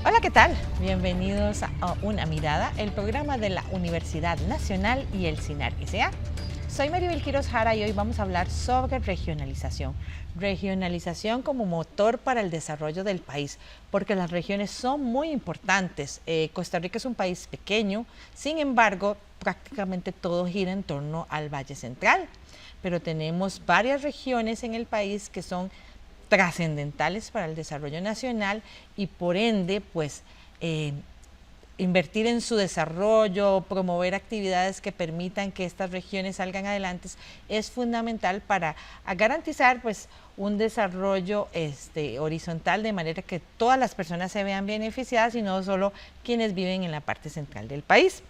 Hola, ¿qué tal? Bienvenidos a Una Mirada, el programa de la Universidad Nacional y el CINAR S.A. Soy Maribel Quiroz Jara y hoy vamos a hablar sobre regionalización. Regionalización como motor para el desarrollo del país, porque las regiones son muy importantes. Costa Rica es un país pequeño, sin embargo, prácticamente todo gira en torno al Valle Central. Pero tenemos varias regiones en el país que son trascendentales para el desarrollo nacional y por ende, pues, invertir en su desarrollo, promover actividades que permitan que estas regiones salgan adelante es fundamental para garantizar pues un desarrollo horizontal, de manera que todas las personas se vean beneficiadas y no solo quienes viven en la parte central del país.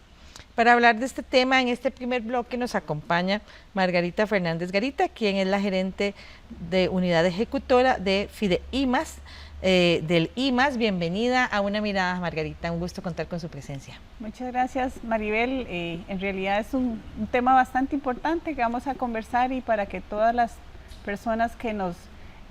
Para hablar de este tema, en este primer bloque nos acompaña Margarita Fernández Garita, quien es la gerente de unidad ejecutora de FIDEIMAS, del IMAS. Bienvenida a Una Mirada, Margarita, un gusto contar con su presencia. Muchas gracias, Maribel. En realidad es un tema bastante importante que vamos a conversar, y para que todas las personas que nos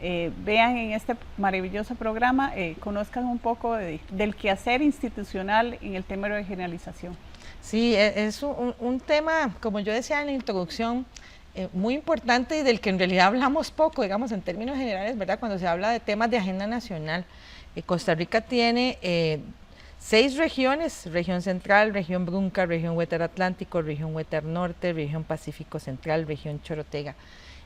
vean en este maravilloso programa conozcan un poco del quehacer institucional en el tema de regionalización. Sí, es un tema, como yo decía en la introducción, muy importante y del que en realidad hablamos poco, digamos, en términos generales, ¿verdad? Cuando se habla de temas de agenda nacional. Costa Rica tiene 6 regiones: región central, región Brunca, región Huétar Atlántico, región Huétar Norte, región Pacífico Central, región Chorotega.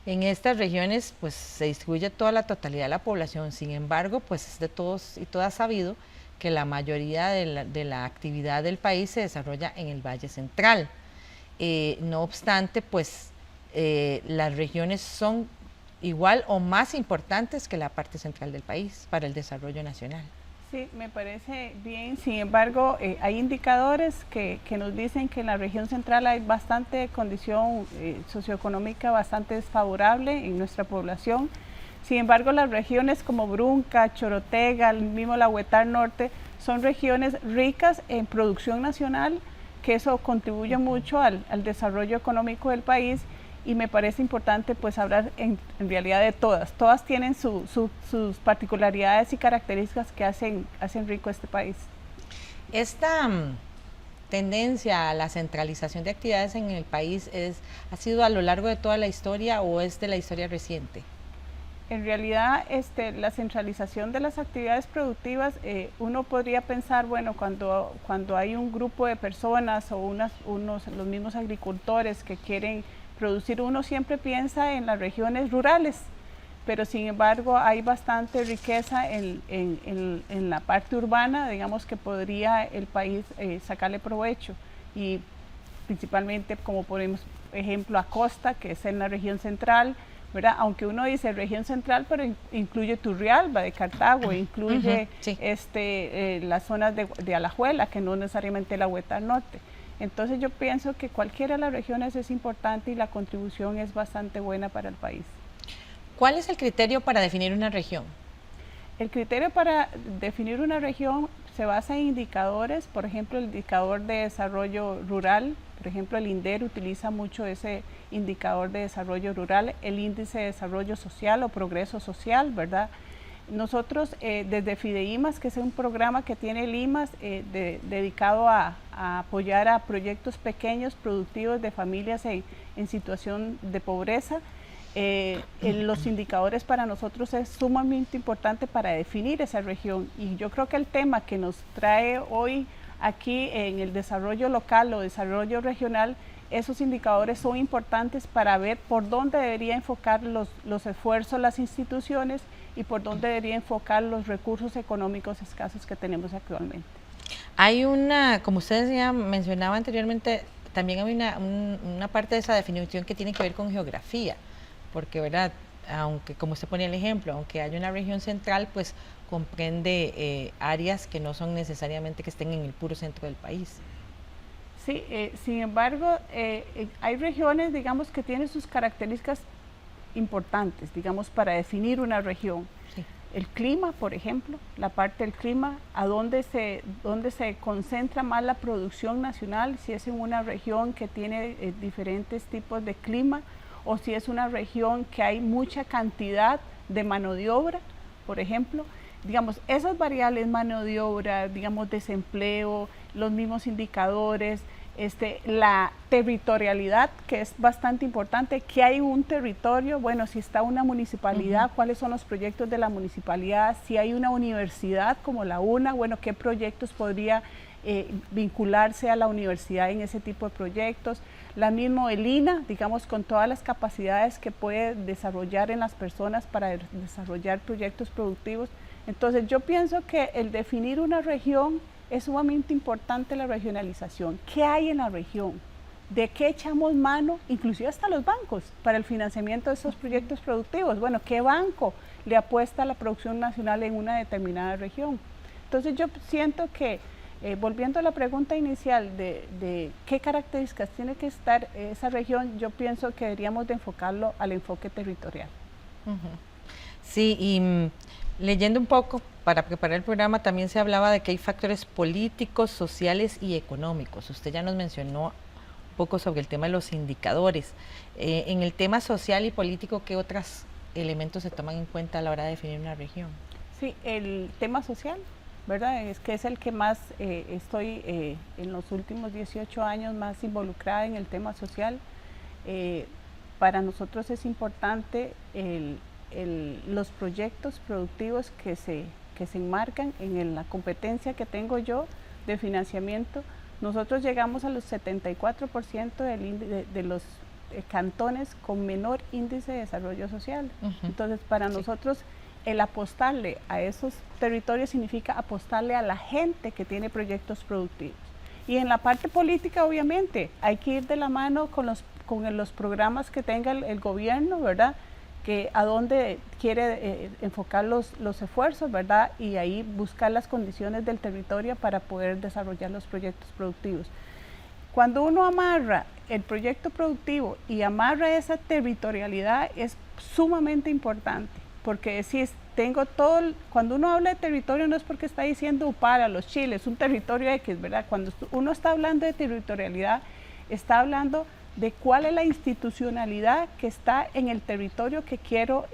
En estas regiones pues se distribuye toda la totalidad de la población. Sin embargo, pues es de todos y todas sabido que la mayoría de la actividad del país se desarrolla en el Valle Central. No obstante, pues las regiones son igual o más importantes que la parte central del país para el desarrollo nacional. Sí, me parece bien. Sin embargo, hay indicadores que nos dicen que en la región central hay bastante condición socioeconómica bastante desfavorable en nuestra población. Sin embargo, las regiones como Brunca, Chorotega, el mismo la Huétar Norte, son regiones ricas en producción nacional, que eso contribuye mucho al desarrollo económico del país, y me parece importante pues hablar en realidad de todas. Todas tienen sus particularidades y características que hacen rico este país. Esta tendencia a la centralización de actividades en el país ¿ha sido a lo largo de toda la historia o es de la historia reciente? En realidad, la centralización de las actividades productivas, uno podría pensar, bueno, cuando hay un grupo de personas o los mismos agricultores que quieren producir, uno siempre piensa en las regiones rurales, pero sin embargo hay bastante riqueza en la parte urbana, digamos, que podría el país sacarle provecho, y principalmente, como ponemos ejemplo, a Costa, que es en la región central, ¿verdad? Aunque uno dice región central, pero incluye Turrialba de Cartago, incluye sí, las zonas de Alajuela, que no necesariamente la Huétar Norte. Entonces yo pienso que cualquiera de las regiones es importante y la contribución es bastante buena para el país. ¿Cuál es el criterio para definir una región? El criterio para definir una región se basa en indicadores. Por ejemplo, el indicador de desarrollo rural, por ejemplo, el INDER utiliza mucho ese indicador de desarrollo rural, el índice de desarrollo social o progreso social, ¿verdad? Nosotros desde FIDEIMAS, que es un programa que tiene el IMAS dedicado a apoyar a proyectos pequeños productivos de familias en situación de pobreza, los indicadores para nosotros es sumamente importante para definir esa región, y yo creo que el tema que nos trae hoy aquí en el desarrollo local o desarrollo regional, esos indicadores son importantes para ver por dónde debería enfocar los esfuerzos las instituciones y por dónde debería enfocar los recursos económicos escasos que tenemos actualmente. Hay como ustedes ya mencionaba anteriormente, también hay una parte de esa definición que tiene que ver con geografía, porque, ¿verdad?, aunque, como usted ponía el ejemplo, aunque haya una región central, pues comprende áreas que no son necesariamente que estén en el puro centro del país. Sí, sin embargo, hay regiones, digamos, que tienen sus características importantes, digamos, para definir una región. Sí. El clima, por ejemplo, la parte del clima, a dónde se concentra más la producción nacional, si es en una región que tiene diferentes tipos de clima, o si es una región que hay mucha cantidad de mano de obra, por ejemplo. digamos, esas variables, mano de obra, digamos, desempleo, los mismos indicadores, la territorialidad, que es bastante importante, que hay un territorio, bueno, si está una municipalidad, cuáles son los proyectos de la municipalidad, si hay una universidad como la UNA, bueno, qué proyectos podría vincularse a la universidad en ese tipo de proyectos, la misma el INA, digamos, con todas las capacidades que puede desarrollar en las personas para desarrollar proyectos productivos. Entonces yo pienso que el definir una región es sumamente importante, la regionalización. ¿Qué hay en la región? ¿De qué echamos mano? Inclusive hasta los bancos para el financiamiento de esos proyectos productivos. Bueno, ¿qué banco le apuesta a la producción nacional en una determinada región? Entonces yo siento que, volviendo a la pregunta inicial de qué características tiene que estar esa región, yo pienso que deberíamos de enfocarlo al enfoque territorial. Sí, y leyendo un poco para preparar el programa también se hablaba de que hay factores políticos, sociales y económicos. Usted ya nos mencionó un poco sobre el tema de los indicadores. En el tema social y político, ¿qué otros elementos se toman en cuenta a la hora de definir una región? Sí, el tema social, ¿verdad? Es que es el que más estoy en los últimos 18 años más involucrada en el tema social. Para nosotros es importante los proyectos productivos que se enmarcan en la competencia que tengo yo de financiamiento. Nosotros llegamos a los 74% de los cantones con menor índice de desarrollo social. Entonces, para nosotros, el apostarle a esos territorios significa apostarle a la gente que tiene proyectos productivos. Y en la parte política, obviamente, hay que ir de la mano con los programas que tenga el gobierno, ¿verdad?, que a dónde quiere enfocar los esfuerzos, ¿verdad? Y ahí buscar las condiciones del territorio para poder desarrollar los proyectos productivos. Cuando uno amarra el proyecto productivo y amarra esa territorialidad, es sumamente importante, porque si tengo cuando uno habla de territorio no es porque está diciendo Upala, Los Chiles, un territorio X, ¿verdad? Cuando uno está hablando de territorialidad, está hablando de cuál es la institucionalidad que está en el territorio que quiero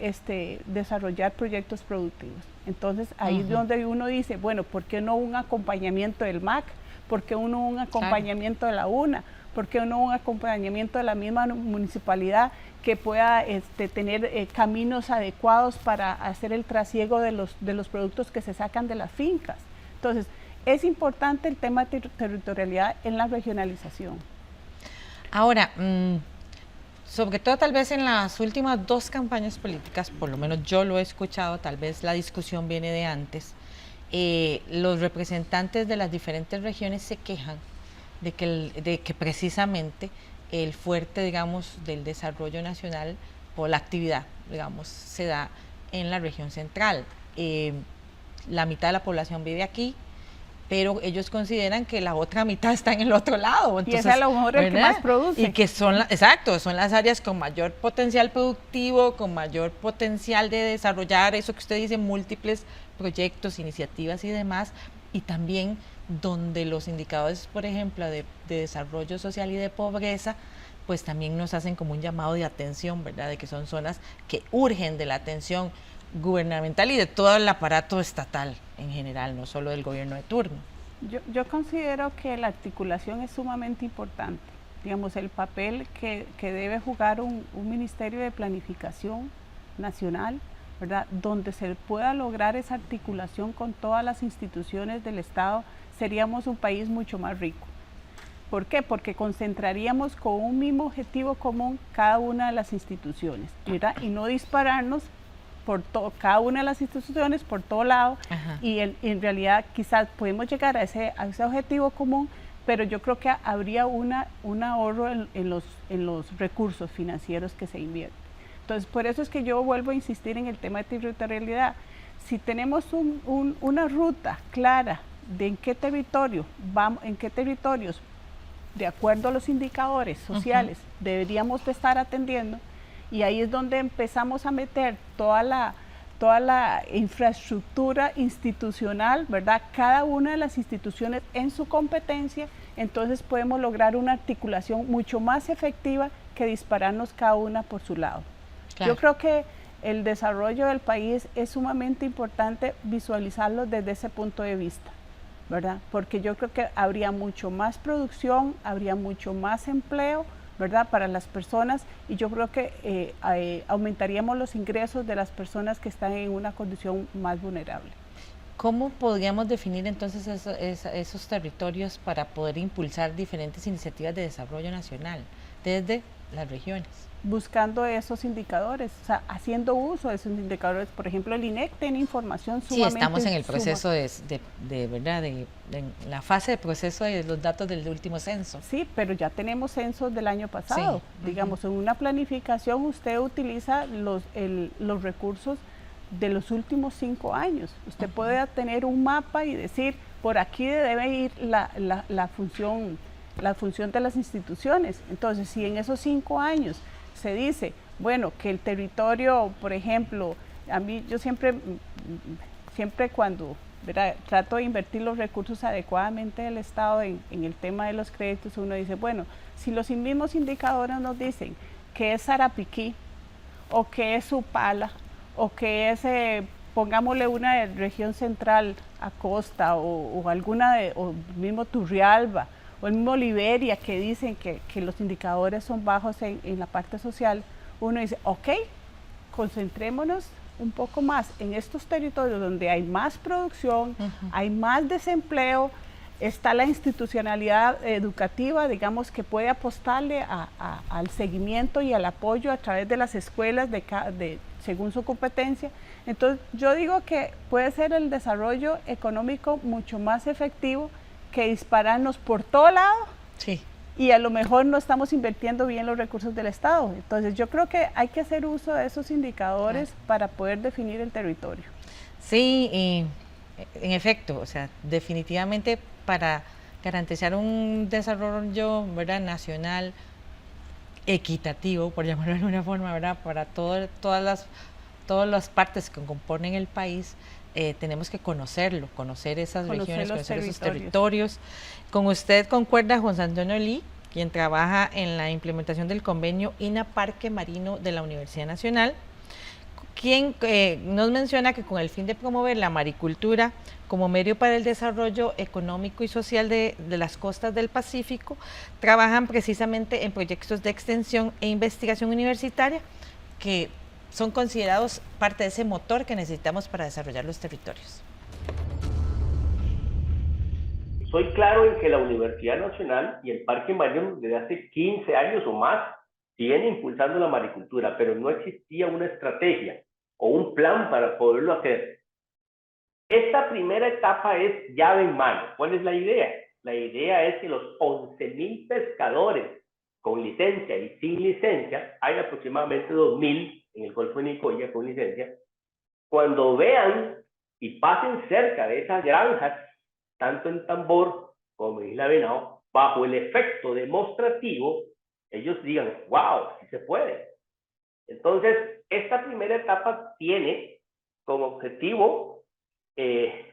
desarrollar proyectos productivos. Entonces ahí es donde uno dice, bueno, ¿por qué no un acompañamiento del MAC? ¿Por qué no un acompañamiento de la UNA? ¿Por qué no un acompañamiento de la misma municipalidad que pueda tener caminos adecuados para hacer el trasiego de los productos que se sacan de las fincas? Entonces, es importante el tema de territorialidad en la regionalización. Ahora, sobre todo tal vez en las últimas 2 campañas políticas, por lo menos yo lo he escuchado, tal vez la discusión viene de antes, los representantes de las diferentes regiones se quejan de que precisamente el fuerte, digamos, del desarrollo nacional o la actividad, digamos, se da en la región central. La mitad de la población vive aquí, pero ellos consideran que la otra mitad está en el otro lado. Entonces, y es a lo mejor el que más produce. Y que son las áreas con mayor potencial productivo, con mayor potencial de desarrollar eso que usted dice, múltiples proyectos, iniciativas y demás, y también donde los indicadores, por ejemplo, de desarrollo social y de pobreza, pues también nos hacen como un llamado de atención, ¿verdad?, de que son zonas que urgen de la atención gubernamental y de todo el aparato estatal en general, no solo del gobierno de turno. Yo considero que la articulación es sumamente importante. Digamos, el papel que debe jugar un Ministerio de Planificación Nacional, ¿verdad?, donde se pueda lograr esa articulación con todas las instituciones del Estado, seríamos un país mucho más rico. ¿Por qué? Porque concentraríamos con un mismo objetivo común cada una de las instituciones, ¿verdad?, y no dispararnos por cada una de las instituciones por todo lado. Y en realidad quizás podemos llegar a ese objetivo común, pero yo creo que habría un ahorro en los recursos financieros que se invierten. Entonces, por eso es que yo vuelvo a insistir en el tema de territorialidad. Si tenemos una ruta clara de en qué territorios, de acuerdo a los indicadores sociales, deberíamos de estar atendiendo, y ahí es donde empezamos a meter toda la infraestructura institucional, ¿verdad?, cada una de las instituciones en su competencia, entonces podemos lograr una articulación mucho más efectiva que dispararnos cada una por su lado. Claro. Yo creo que el desarrollo del país es sumamente importante visualizarlo desde ese punto de vista, ¿verdad? Porque yo creo que habría mucho más producción, habría mucho más empleo, ¿verdad? Para las personas, y yo creo que aumentaríamos los ingresos de las personas que están en una condición más vulnerable. ¿Cómo podríamos definir entonces esos territorios para poder impulsar diferentes iniciativas de desarrollo nacional desde las regiones? Buscando esos indicadores, o sea, haciendo uso de esos indicadores. Por ejemplo, el INEC tiene información sumamente... Sí, estamos en el proceso ¿verdad? De la fase de proceso de los datos del último censo. Sí, pero ya tenemos censos del año pasado. Sí. Digamos, en una planificación usted utiliza los recursos de los últimos 5 años. Usted puede tener un mapa y decir, por aquí debe ir la función de las instituciones. Entonces, si en esos 5 años se dice, bueno, que el territorio, por ejemplo, a mí yo siempre cuando, ¿verdad?, trato de invertir los recursos adecuadamente del Estado en el tema de los créditos, uno dice, bueno, si los mismos indicadores nos dicen que es Sarapiquí, o que es Upala, o que es, pongámosle una región central, Acosta, o alguna o mismo Turrialba, o el mismo Liberia, que dicen que los indicadores son bajos en la parte social, uno dice, ok, concentrémonos un poco más en estos territorios donde hay más producción, hay más desempleo, está la institucionalidad educativa, digamos, que puede apostarle al seguimiento y al apoyo a través de las escuelas según su competencia. Entonces, yo digo que puede ser el desarrollo económico mucho más efectivo que dispararnos por todo lado, sí, y a lo mejor no estamos invirtiendo bien los recursos del Estado. Entonces yo creo que hay que hacer uso de esos indicadores para poder definir el territorio. Sí, y en efecto, o sea, definitivamente para garantizar un desarrollo, ¿verdad?, nacional equitativo, por llamarlo de alguna forma, ¿verdad?, para todas las partes que componen el país, tenemos que conocer esas regiones, conocer esos territorios. Con usted concuerda José Antonio Lee, quien trabaja en la implementación del convenio INA Parque Marino de la Universidad Nacional, quien nos menciona que con el fin de promover la maricultura como medio para el desarrollo económico y social de las costas del Pacífico, trabajan precisamente en proyectos de extensión e investigación universitaria que son considerados parte de ese motor que necesitamos para desarrollar los territorios. Soy claro en que la Universidad Nacional y el Parque Marino desde hace 15 años o más vienen impulsando la maricultura, pero no existía una estrategia o un plan para poderlo hacer. Esta primera etapa es llave en mano. ¿Cuál es la idea? La idea es que los 11,000 pescadores con licencia y sin licencia, hay aproximadamente 2,000 en el Golfo de Nicoya con licencia, cuando vean y pasen cerca de esas granjas, tanto en Tambor como en Isla Venado, bajo el efecto demostrativo, ellos digan, wow, sí se puede. Entonces, esta primera etapa tiene como objetivo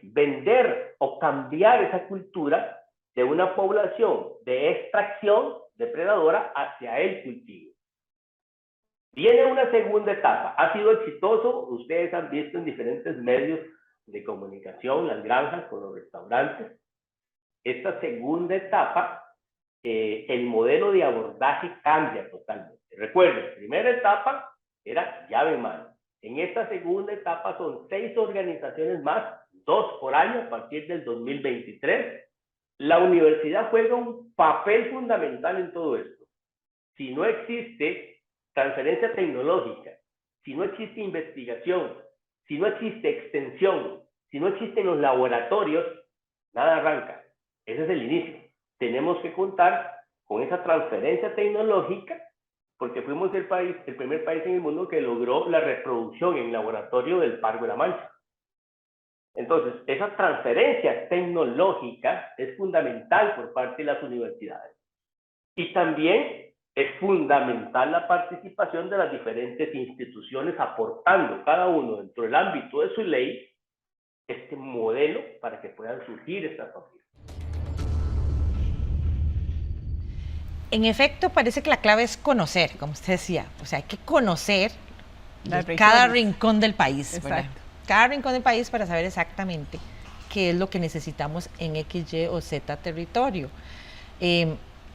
vender o cambiar esa cultura de una población de extracción depredadora hacia el cultivo. Viene una segunda etapa. Ha sido exitoso, ustedes han visto en diferentes medios de comunicación, las granjas con los restaurantes. Esta segunda etapa, el modelo de abordaje cambia totalmente. Recuerden, primera etapa era llave en mano. En esta segunda etapa son 6 organizaciones más, 2 por año a partir del 2023. La universidad juega un papel fundamental en todo esto. Si no existe transferencia tecnológica, si no existe investigación, si no existe extensión, si no existen los laboratorios, nada arranca. Ese es el inicio. Tenemos que contar con esa transferencia tecnológica porque fuimos el primer país en el mundo que logró la reproducción en laboratorio del pargo de la Mancha. Entonces, esa transferencia tecnológica es fundamental por parte de las universidades. Y también es fundamental la participación de las diferentes instituciones aportando cada uno dentro del ámbito de su ley este modelo para que puedan surgir estas familias. En efecto, parece que la clave es conocer, como usted decía, o sea, hay que conocer cada rincón del país, ¿verdad? Exacto. Cada rincón del país para saber exactamente qué es lo que necesitamos en X, Y o Z territorio.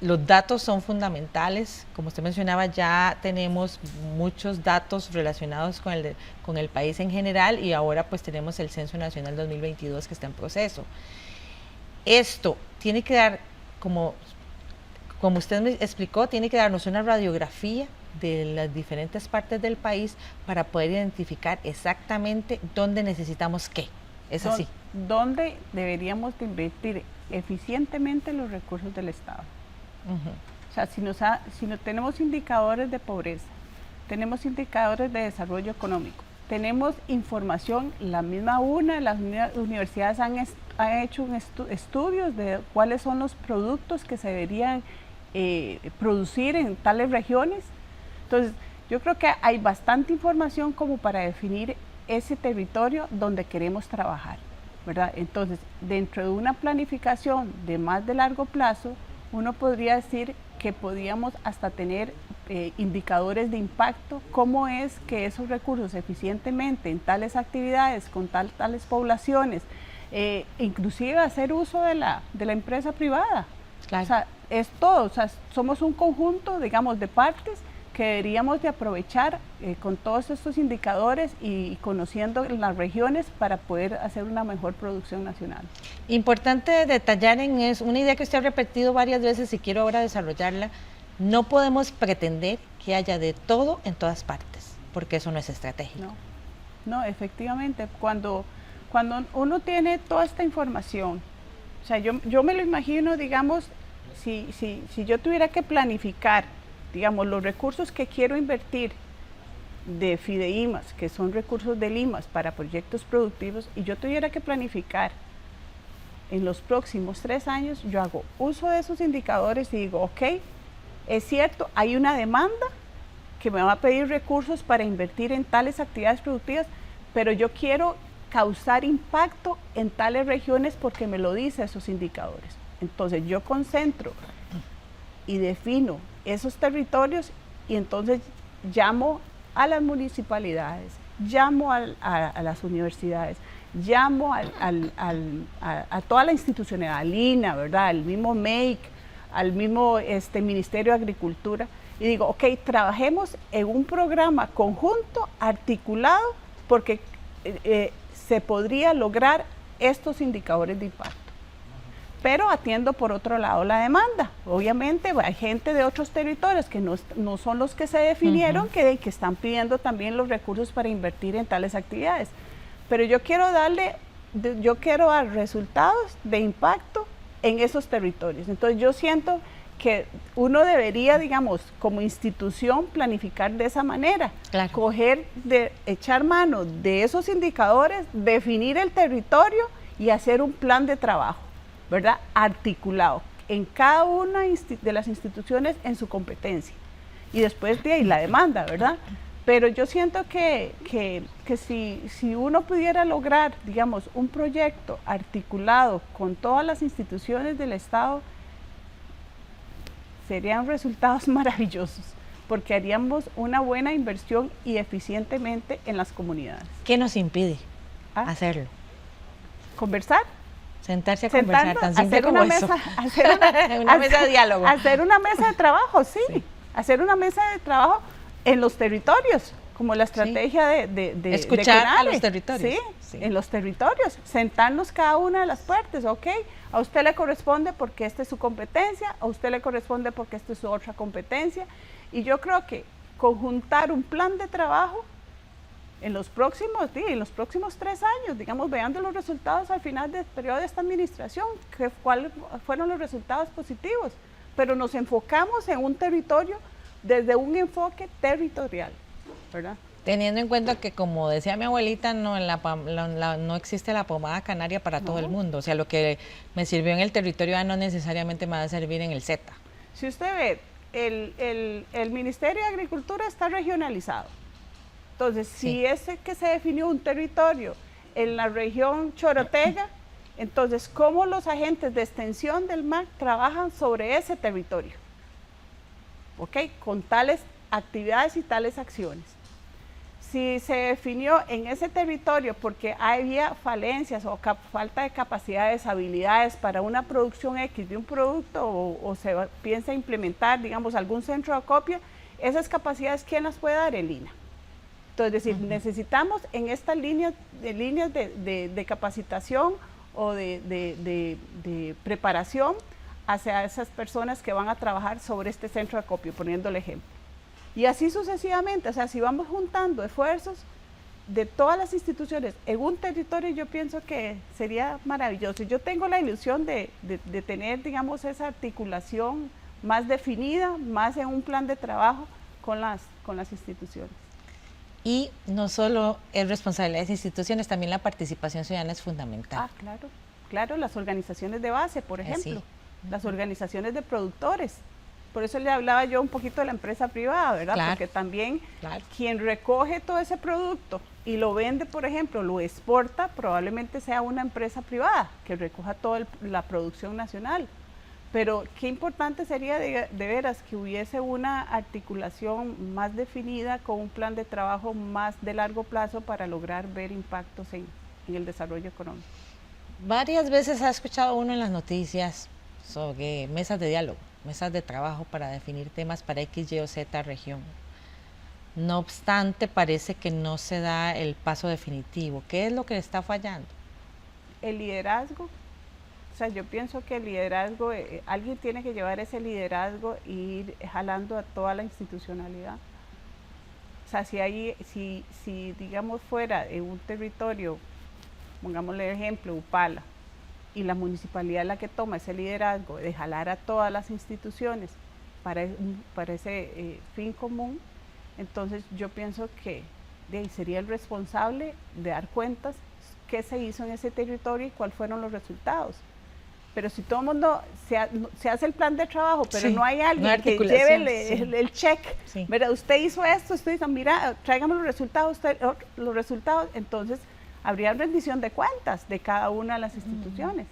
Los datos son fundamentales, como usted mencionaba, ya tenemos muchos datos relacionados con el país en general y ahora pues tenemos el Censo Nacional 2022 que está en proceso. Esto tiene que dar, como usted me explicó, tiene que darnos una radiografía de las diferentes partes del país para poder identificar exactamente dónde necesitamos qué. ¿Es así? ¿Dónde deberíamos de invertir eficientemente los recursos del Estado? O sea, si no tenemos indicadores de pobreza, tenemos indicadores de desarrollo económico, tenemos información, las universidades han hecho estudios de cuáles son los productos que se deberían producir en tales regiones. Entonces, yo creo que hay bastante información como para definir ese territorio donde queremos trabajar, ¿verdad? Entonces, dentro de una planificación de más de largo plazo, uno podría decir que podíamos hasta tener indicadores de impacto, cómo es que esos recursos eficientemente en tales actividades, con tales poblaciones, inclusive hacer uso de la empresa privada. Claro. O sea, es todo, o sea, somos un conjunto, digamos, de partes que deberíamos de aprovechar con todos estos indicadores y conociendo las regiones para poder hacer una mejor producción nacional. Importante detallar es una idea que usted ha repetido varias veces y quiero ahora desarrollarla. No podemos pretender que haya de todo en todas partes, porque eso no es estratégico. No, efectivamente, cuando uno tiene toda esta información, o sea, yo me lo imagino, digamos, si yo tuviera que planificar, digamos, los recursos que quiero invertir de Fideimas, que son recursos del IMAS para proyectos productivos, y yo tuviera que planificar en los próximos 3 años, yo hago uso de esos indicadores y digo, ok, es cierto, hay una demanda que me va a pedir recursos para invertir en tales actividades productivas, pero yo quiero causar impacto en tales regiones porque me lo dice esos indicadores. Entonces yo concentro y defino esos territorios y entonces llamo a las municipalidades, llamo a las universidades, llamo a toda la institucionalidad, al INA, ¿verdad? Al mismo MEIC, al mismo Ministerio de Agricultura, y digo, ok, trabajemos en un programa conjunto, articulado, porque se podría lograr estos indicadores de impacto. Pero atiendo por otro lado la demanda. Obviamente hay gente de otros territorios que no son los que se definieron, que están pidiendo también los recursos para invertir en tales actividades. Pero yo quiero dar resultados de impacto en esos territorios. Entonces yo siento que uno debería, digamos, como institución planificar de esa manera, claro. Echar mano de esos indicadores, definir el territorio y hacer un plan de trabajo, ¿verdad? Articulado en cada una de las instituciones en su competencia. Y después de ahí la demanda, ¿verdad? Pero yo siento que si uno pudiera lograr, digamos, un proyecto articulado con todas las instituciones del Estado, serían resultados maravillosos, porque haríamos una buena inversión y eficientemente en las comunidades. ¿Qué nos impide hacerlo? ¿Conversar? Sentarse a conversar, tan simple hacer como una eso. Una mesa de diálogo. Hacer una mesa de trabajo, sí. Hacer una mesa de trabajo en los territorios, como la estrategia de escuchar de a los territorios. Sí, en los territorios, sentarnos cada una de las partes, ok, a usted le corresponde porque esta es su competencia, a usted le corresponde porque esta es su otra competencia, y yo creo que conjuntar un plan de trabajo en los próximos 3 años, digamos, veando los resultados al final del periodo de esta administración, cuáles fueron los resultados positivos, pero nos enfocamos en un territorio desde un enfoque territorial, ¿verdad? Teniendo en cuenta que, como decía mi abuelita, no existe la pomada canaria para todo el mundo. O sea, lo que me sirvió en el territorio A no necesariamente me va a servir en el Z. Si usted ve, el Ministerio de Agricultura está regionalizado. Entonces, si es que se definió un territorio en la región Chorotega, entonces, ¿cómo los agentes de extensión del MAC trabajan sobre ese territorio? ¿Ok? Con tales actividades y tales acciones. si se definió en ese territorio porque había falencias o falta de capacidades, habilidades para una producción X de un producto o se piensa implementar, digamos, algún centro de acopio, esas capacidades, ¿quién las puede dar? El INAH. Entonces, es decir, necesitamos en estas líneas de capacitación o de preparación hacia esas personas que van a trabajar sobre este centro de acopio, poniendo el ejemplo. Y así sucesivamente, o sea, si vamos juntando esfuerzos de todas las instituciones en un territorio, yo pienso que sería maravilloso. Yo tengo la ilusión de tener, digamos, esa articulación más definida, más en un plan de trabajo con las instituciones. Y no solo es responsabilidad de las instituciones, también la participación ciudadana es fundamental. Ah, claro, las organizaciones de base, por ejemplo, las organizaciones de productores. Por eso le hablaba yo un poquito de la empresa privada, ¿verdad? Claro, porque también quien recoge todo ese producto y lo vende, por ejemplo, lo exporta, probablemente sea una empresa privada que recoja toda la producción nacional. Pero qué importante sería de veras que hubiese una articulación más definida con un plan de trabajo más de largo plazo para lograr ver impactos en el desarrollo económico. Varias veces ha escuchado uno en las noticias sobre mesas de diálogo, mesas de trabajo para definir temas para X, Y o Z región. No obstante, parece que no se da el paso definitivo. ¿Qué es lo que está fallando? El liderazgo. O sea, yo pienso que el liderazgo, alguien tiene que llevar ese liderazgo e ir jalando a toda la institucionalidad. O sea, si digamos fuera en un territorio, pongámosle ejemplo, Upala, y la municipalidad es la que toma ese liderazgo de jalar a todas las instituciones para ese fin común, entonces yo pienso que sería el responsable de dar cuentas qué se hizo en ese territorio y cuáles fueron los resultados. Pero si todo el mundo se hace el plan de trabajo, pero no hay alguien que lleve el check, ¿verdad? Usted hizo esto, usted hizo, mira, tráigame los resultados, entonces habría rendición de cuentas de cada una de las instituciones.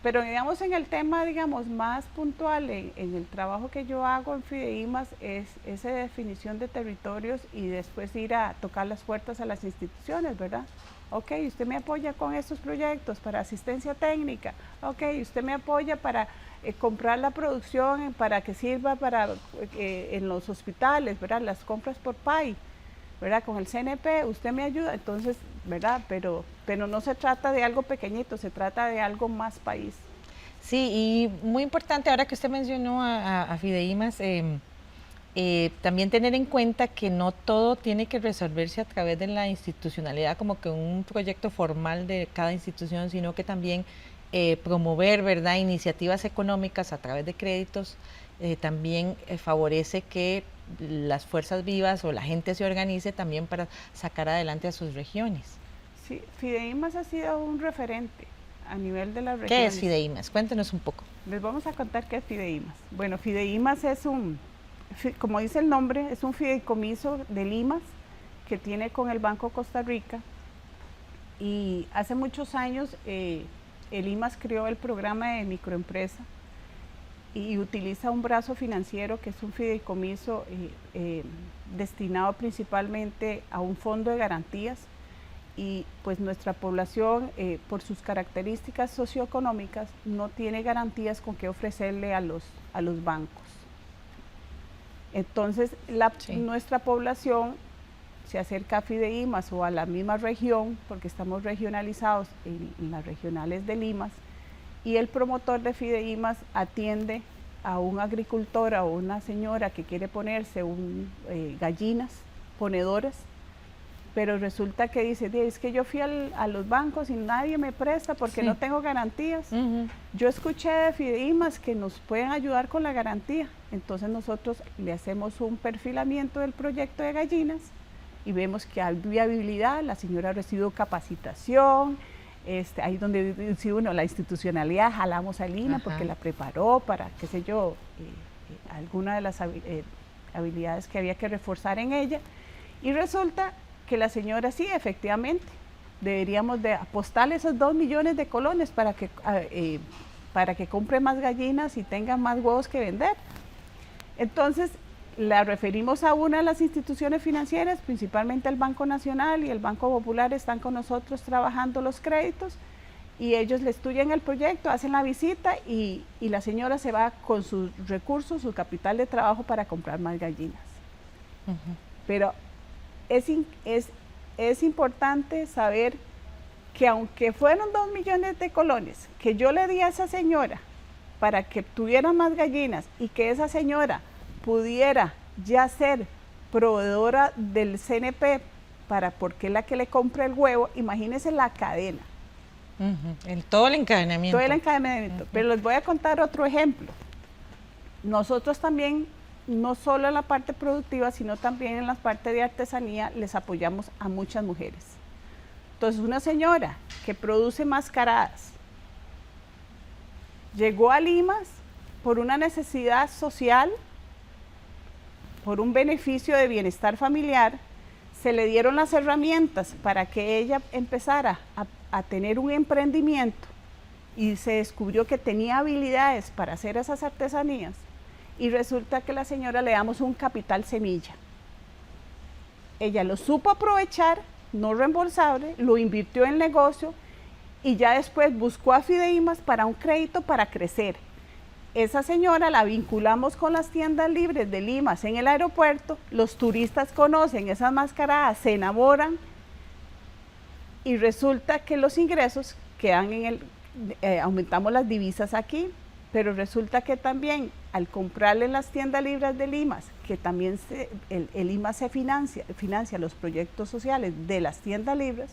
Pero digamos en el tema, digamos, más puntual, en el trabajo que yo hago en Fideimas, es esa definición de territorios y después ir a tocar las puertas a las instituciones, ¿verdad? Ok, usted me apoya con estos proyectos para asistencia técnica, ok, usted me apoya para comprar la producción para que sirva para en los hospitales, ¿verdad? Las compras por PAI, ¿verdad? Con el CNP, usted me ayuda, entonces, ¿verdad? Pero no se trata de algo pequeñito, se trata de algo más país. Sí, y muy importante, ahora que usted mencionó a Fideimas, también tener en cuenta que no todo tiene que resolverse a través de la institucionalidad, como que un proyecto formal de cada institución, sino que también promover, ¿verdad?, iniciativas económicas a través de créditos, también favorece que las fuerzas vivas o la gente se organice también para sacar adelante a sus regiones. Sí, Fideimas ha sido un referente a nivel de las regiones. ¿Qué es Fideimas? Cuéntenos un poco. Les vamos a contar qué es Fideimas. Bueno, Fideimas es como dice el nombre, es un fideicomiso de Limas que tiene con el Banco Costa Rica, y hace muchos años el Limas creó el programa de microempresa y utiliza un brazo financiero que es un fideicomiso destinado principalmente a un fondo de garantías, y pues nuestra población por sus características socioeconómicas no tiene garantías con qué ofrecerle a los bancos. Entonces nuestra población se acerca a Fideimas o a la misma región, porque estamos regionalizados en las regionales de Limas, y el promotor de Fideimas atiende a un agricultor o una señora que quiere ponerse gallinas ponedoras, pero resulta que dice, es que yo fui a los bancos y nadie me presta porque no tengo garantías. Yo escuché de Fideimas que nos pueden ayudar con la garantía, entonces nosotros le hacemos un perfilamiento del proyecto de gallinas y vemos que hay viabilidad, la señora recibió capacitación, ahí donde si la institucionalidad, jalamos a Lina porque la preparó para, qué sé yo, alguna de las habilidades que había que reforzar en ella, y resulta que la señora sí, efectivamente, deberíamos de apostarle esos 2 millones de colones para que compre más gallinas y tenga más huevos que vender. Entonces, la referimos a una de las instituciones financieras, principalmente el Banco Nacional y el Banco Popular están con nosotros trabajando los créditos y ellos le estudian el proyecto, hacen la visita y la señora se va con sus recursos, su capital de trabajo para comprar más gallinas. Pero es importante saber que aunque fueron 2 millones de colones que yo le di a esa señora para que tuviera más gallinas y que esa señora pudiera ya ser proveedora del CNP porque es la que le compra el huevo, imagínense la cadena. Todo el encadenamiento. Todo el encadenamiento. Pero les voy a contar otro ejemplo. Nosotros también, no solo en la parte productiva, sino también en la parte de artesanía, les apoyamos a muchas mujeres. Entonces, una señora que produce mascaradas llegó a Limas por una necesidad social, por un beneficio de bienestar familiar, se le dieron las herramientas para que ella empezara a tener un emprendimiento y se descubrió que tenía habilidades para hacer esas artesanías y resulta que la señora le damos un capital semilla. Ella lo supo aprovechar, no reembolsable, lo invirtió en el negocio y ya después buscó a Fideimas para un crédito para crecer. Esa señora la vinculamos con las tiendas libres de Limas en el aeropuerto, los turistas conocen esas mascaradas, se enamoran y resulta que los ingresos quedan aumentamos las divisas aquí, pero resulta que también al comprarle en las tiendas libres de Limas, que también el Limas se financia los proyectos sociales de las tiendas libres,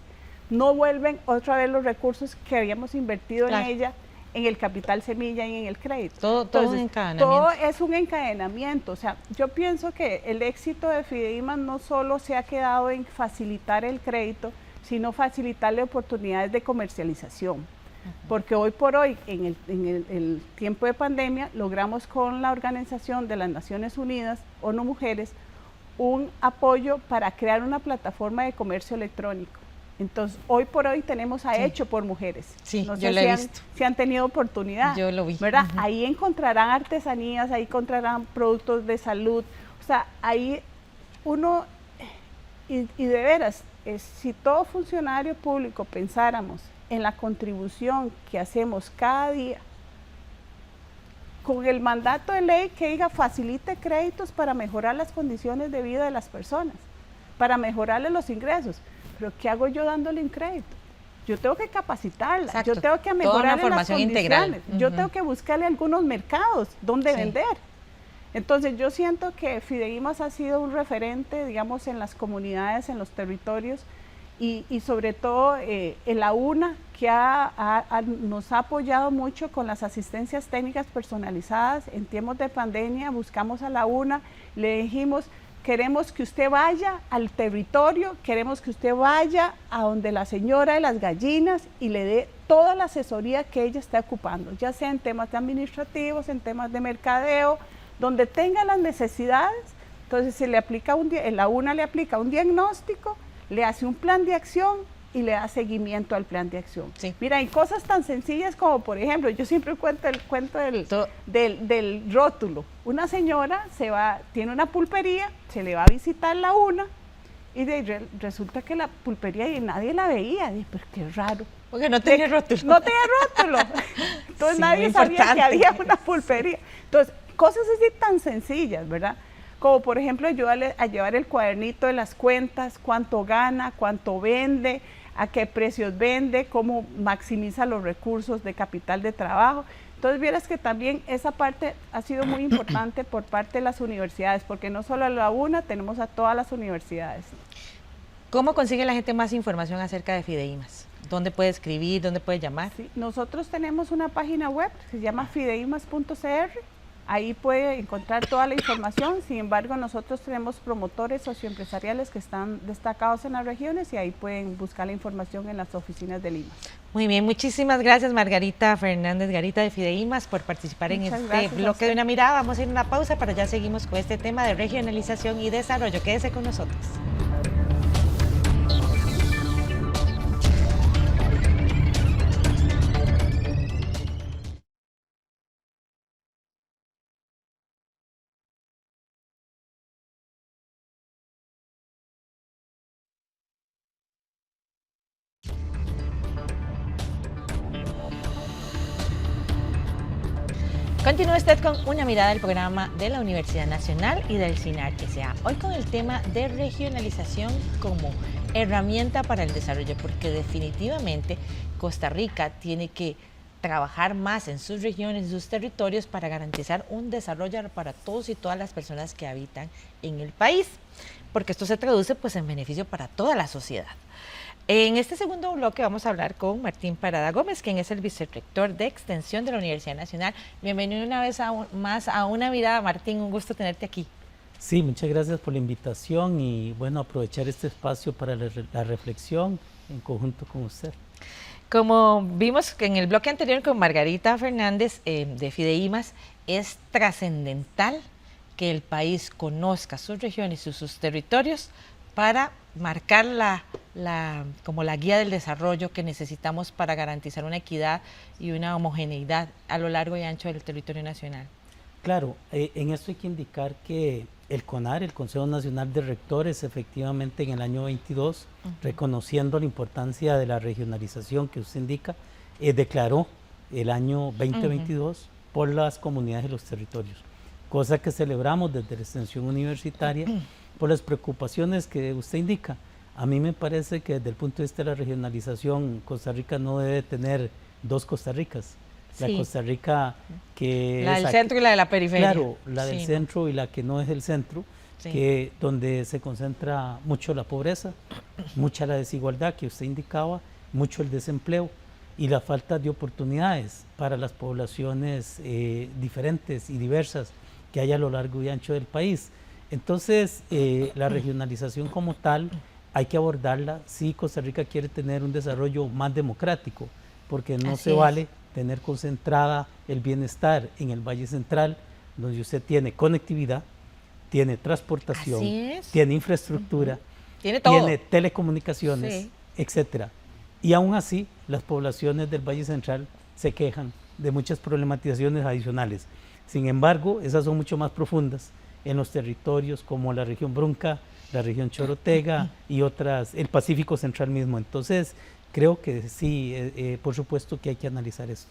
no vuelven otra vez los recursos que habíamos invertido en ella, en el capital semilla y en el crédito. Todo un encadenamiento. Todo es un encadenamiento. O sea, yo pienso que el éxito de Fideimas no solo se ha quedado en facilitar el crédito, sino facilitarle oportunidades de comercialización. Porque hoy por hoy, en el tiempo de pandemia, logramos con la Organización de las Naciones Unidas, ONU Mujeres, un apoyo para crear una plataforma de comercio electrónico. Entonces, hoy por hoy tenemos a Hecho por Mujeres. Sí, no sé yo lo he visto. Si han tenido oportunidad. Yo lo vi. ¿Verdad? Ahí encontrarán artesanías, ahí encontrarán productos de salud. O sea, ahí uno, y de veras, si todo funcionario público pensáramos en la contribución que hacemos cada día, con el mandato de ley que diga facilite créditos para mejorar las condiciones de vida de las personas, para mejorarle los ingresos. Pero ¿qué hago yo dándole un crédito? Yo tengo que capacitarla, Exacto. Yo tengo que mejorarle las condiciones, yo tengo que buscarle algunos mercados donde vender. Entonces yo siento que Fideimas ha sido un referente, digamos, en las comunidades, en los territorios y sobre todo en la UNA, que nos ha apoyado mucho con las asistencias técnicas personalizadas. En tiempos de pandemia buscamos a la UNA, le dijimos, queremos que usted vaya al territorio, queremos que usted vaya a donde la señora de las gallinas y le dé toda la asesoría que ella está ocupando, ya sea en temas administrativos, en temas de mercadeo, donde tenga las necesidades. Entonces se le aplica la UNA le aplica un diagnóstico, le hace un plan de acción y le da seguimiento al plan de acción. Sí. Mira, hay cosas tan sencillas como, por ejemplo, yo siempre cuento el cuento del rótulo. Una señora tiene una pulpería, se le va a visitar la UNA y resulta que la pulpería y nadie la veía. Dije, pero qué raro. Porque no tenía rótulo. No tenía rótulo. Entonces nadie sabía que había una pulpería. Entonces, cosas así tan sencillas, ¿verdad? Como por ejemplo ayudarle a llevar el cuadernito de las cuentas, cuánto gana, cuánto vende, a qué precios vende, cómo maximiza los recursos de capital de trabajo. Entonces vieras que también esa parte ha sido muy importante por parte de las universidades, porque no solo a la UNA, tenemos a todas las universidades. ¿Cómo consigue la gente más información acerca de Fideimas? ¿Dónde puede escribir? ¿Dónde puede llamar? Sí, nosotros tenemos una página web que se llama fideimas.cr. Ahí puede encontrar toda la información. Sin embargo, nosotros tenemos promotores socioempresariales que están destacados en las regiones y ahí pueden buscar la información en las oficinas de Limas. Muy bien, muchísimas gracias Margarita Fernández Garita de Fideimas por participar en este bloque de Una Mirada. Vamos a ir a una pausa, pero ya seguimos con este tema de regionalización y desarrollo. Quédese con nosotros. Continúa usted con una mirada del programa de la Universidad Nacional y del CINAR S.A. Hoy con el tema de regionalización como herramienta para el desarrollo, porque definitivamente Costa Rica tiene que trabajar más en sus regiones, en sus territorios para garantizar un desarrollo para todos y todas las personas que habitan en el país, porque esto se traduce pues en beneficio para toda la sociedad. En este segundo bloque vamos a hablar con Martín Parada Gómez, quien es el vicerrector de Extensión de la Universidad Nacional. Bienvenido una vez más a Una Mirada, Martín, un gusto tenerte aquí. Sí, muchas gracias por la invitación y bueno, aprovechar este espacio para la reflexión en conjunto con usted. Como vimos en el bloque anterior con Margarita Fernández de Fideimas, es trascendental que el país conozca sus regiones y sus territorios para marcar como la guía del desarrollo que necesitamos para garantizar una equidad y una homogeneidad a lo largo y ancho del territorio nacional. Claro, en esto hay que indicar que el CONAR, el Consejo Nacional de Rectores, efectivamente en el año 22, reconociendo la importancia de la regionalización que usted indica, declaró el año 2022 por las comunidades y los territorios, cosa que celebramos desde la extensión universitaria por las preocupaciones que usted indica. A mí me parece que desde el punto de vista de la regionalización, Costa Rica no debe tener dos Costa Ricas. La Costa Rica que la del centro y la de la periferia. Claro, la del centro y la que no es el centro, donde se concentra mucho la pobreza, mucha la desigualdad que usted indicaba, mucho el desempleo y la falta de oportunidades para las poblaciones diferentes y diversas que hay a lo largo y ancho del país. Entonces, la regionalización como tal hay que abordarla si Costa Rica quiere tener un desarrollo más democrático, porque no se vale tener concentrada el bienestar en el Valle Central, donde usted tiene conectividad, tiene transportación, tiene infraestructura, tiene telecomunicaciones, etcétera. Y aún así, las poblaciones del Valle Central se quejan de muchas problematizaciones adicionales. Sin embargo, esas son mucho más profundas en los territorios como la región Brunca, la región Chorotega y otras, el Pacífico Central mismo. Entonces, creo que sí, por supuesto que hay que analizar esto.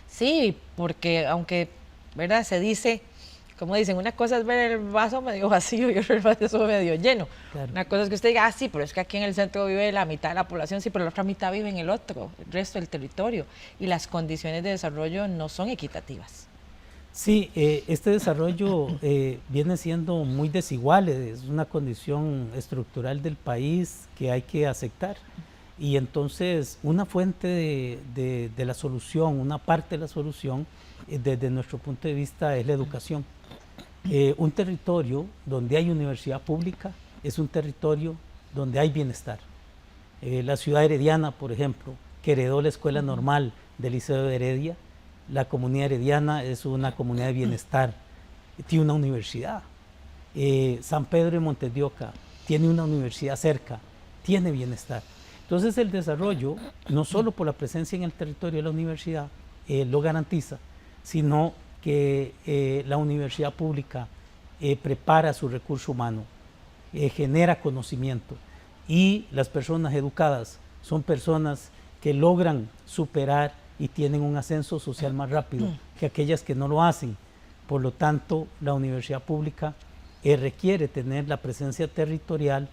Sí, porque aunque, ¿verdad? Se dice, como dicen, una cosa es ver el vaso medio vacío y otra el vaso medio lleno. Claro. Una cosa es que usted diga, sí, pero es que aquí en el centro vive la mitad de la población, sí, pero la otra mitad vive en el otro, el resto del territorio, y las condiciones de desarrollo no son equitativas. Sí, este desarrollo viene siendo muy desigual, es una condición estructural del país que hay que aceptar. Y entonces una fuente de la solución, una parte de la solución, desde nuestro punto de vista, es la educación. Un territorio donde hay universidad pública es un territorio donde hay bienestar. La ciudad herediana, por ejemplo, que heredó la escuela normal del Liceo de Heredia, la comunidad herediana es una comunidad de bienestar, tiene una universidad. San Pedro de Montes de Oca tiene una universidad cerca, tiene bienestar. Entonces el desarrollo, no solo por la presencia en el territorio de la universidad, lo garantiza, sino que la universidad pública prepara su recurso humano, genera conocimiento y las personas educadas son personas que logran superar y tienen un ascenso social más rápido que aquellas que no lo hacen. Por lo tanto, la universidad pública requiere tener la presencia territorial,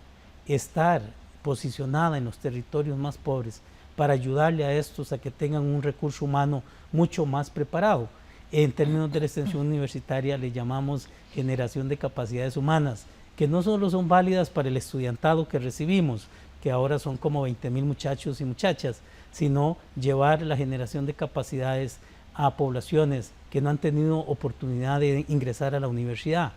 estar posicionada en los territorios más pobres para ayudarle a estos a que tengan un recurso humano mucho más preparado. En términos de la extensión universitaria le llamamos generación de capacidades humanas, que no solo son válidas para el estudiantado que recibimos, que ahora son como 20,000 muchachos y muchachas, sino llevar la generación de capacidades a poblaciones que no han tenido oportunidad de ingresar a la universidad.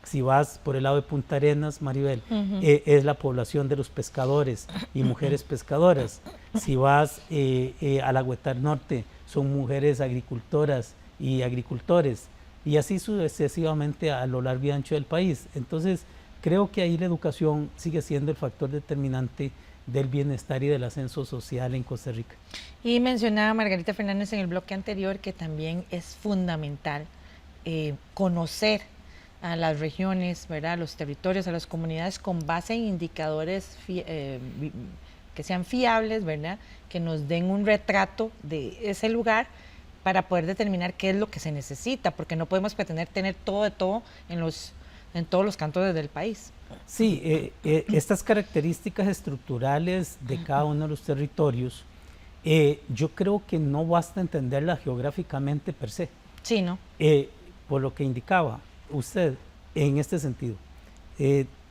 Si vas por el lado de Punta Arenas, Maribel, es la población de los pescadores y mujeres pescadoras. Si vas a la Huetar Norte, son mujeres agricultoras y agricultores. Y así sucesivamente a lo largo y ancho del país. Entonces, creo que ahí la educación sigue siendo el factor determinante del bienestar y del ascenso social en Costa Rica. Y mencionaba Margarita Fernández en el bloque anterior que también es fundamental conocer a las regiones, ¿verdad?, a los territorios, a las comunidades con base en indicadores que sean fiables, ¿verdad?, que nos den un retrato de ese lugar para poder determinar qué es lo que se necesita, porque no podemos pretender tener todo de todo en todos los cantones del país. Sí, estas características estructurales de cada uno de los territorios, yo creo que no basta entenderlas geográficamente per se. Sí, ¿no? Por lo que indicaba usted, en este sentido,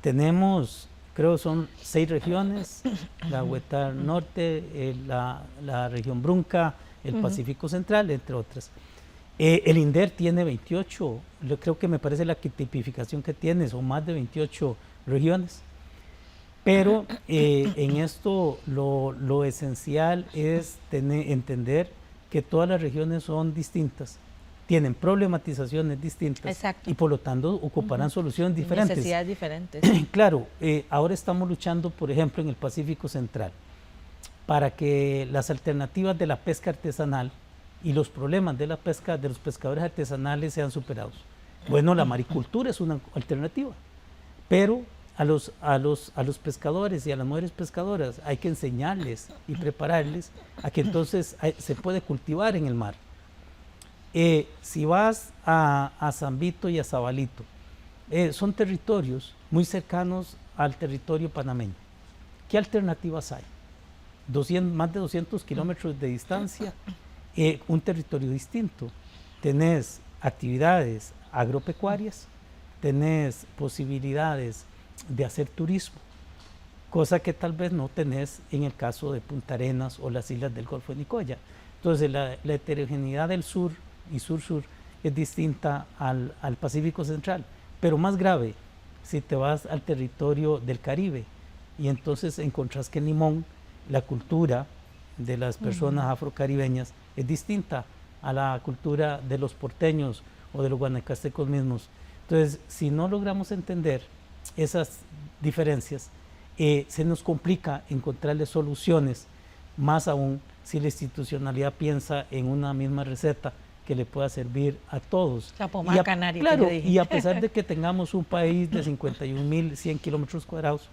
tenemos, creo son 6 regiones, la Huetar Norte, la región Brunca, el Pacífico Central, entre otras. El INDER tiene 28, yo creo que me parece la tipificación que tiene, son más de 28 regiones. Pero en esto lo esencial es entender que todas las regiones son distintas, tienen problematizaciones distintas. Exacto. Y por lo tanto ocuparán soluciones diferentes. Necesidades diferentes. Claro, ahora estamos luchando, por ejemplo, en el Pacífico Central, para que las alternativas de la pesca artesanal y los problemas de la pesca de los pescadores artesanales sean superados. Bueno, la maricultura es una alternativa, pero a los pescadores y a las mujeres pescadoras hay que enseñarles y prepararles a que entonces se puede cultivar en el mar. Si vas a San Vito y a Zabalito, son territorios muy cercanos al territorio panameño. ¿Qué alternativas hay? Más de 200 kilómetros de distancia, un territorio distinto. Tenés actividades agropecuarias, tenés posibilidades de hacer turismo, cosa que tal vez no tenés en el caso de Punta Arenas o las islas del Golfo de Nicoya. Entonces la heterogeneidad del sur y sur-sur es distinta al Pacífico Central, pero más grave si te vas al territorio del Caribe y entonces encontrás que en Limón la cultura de las personas afrocaribeñas es distinta a la cultura de los porteños o de los guanacastecos mismos. Entonces, si no logramos entender esas diferencias, se nos complica encontrarle soluciones, más aún si la institucionalidad piensa en una misma receta que le pueda servir a todos. La pomada canaria. Claro, y a pesar de que tengamos un país de 51.100 kilómetros cuadrados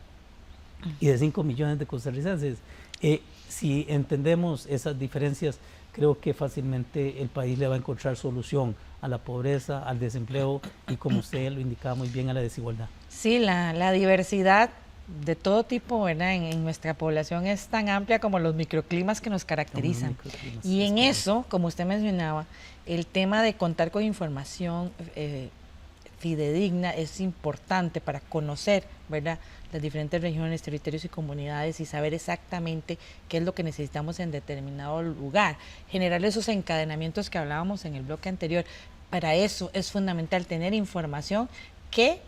y de 5 millones de costarricenses, si entendemos esas diferencias, creo que fácilmente el país le va a encontrar solución a la pobreza, al desempleo y, como usted lo indicaba muy bien, a la desigualdad. Sí, la diversidad de todo tipo, ¿verdad? En nuestra población es tan amplia como los microclimas que nos caracterizan. Y en eso, como usted mencionaba, el tema de contar con información fidedigna es importante para conocer, ¿verdad?, las diferentes regiones, territorios y comunidades y saber exactamente qué es lo que necesitamos en determinado lugar. Generar esos encadenamientos que hablábamos en el bloque anterior. Para eso es fundamental tener información que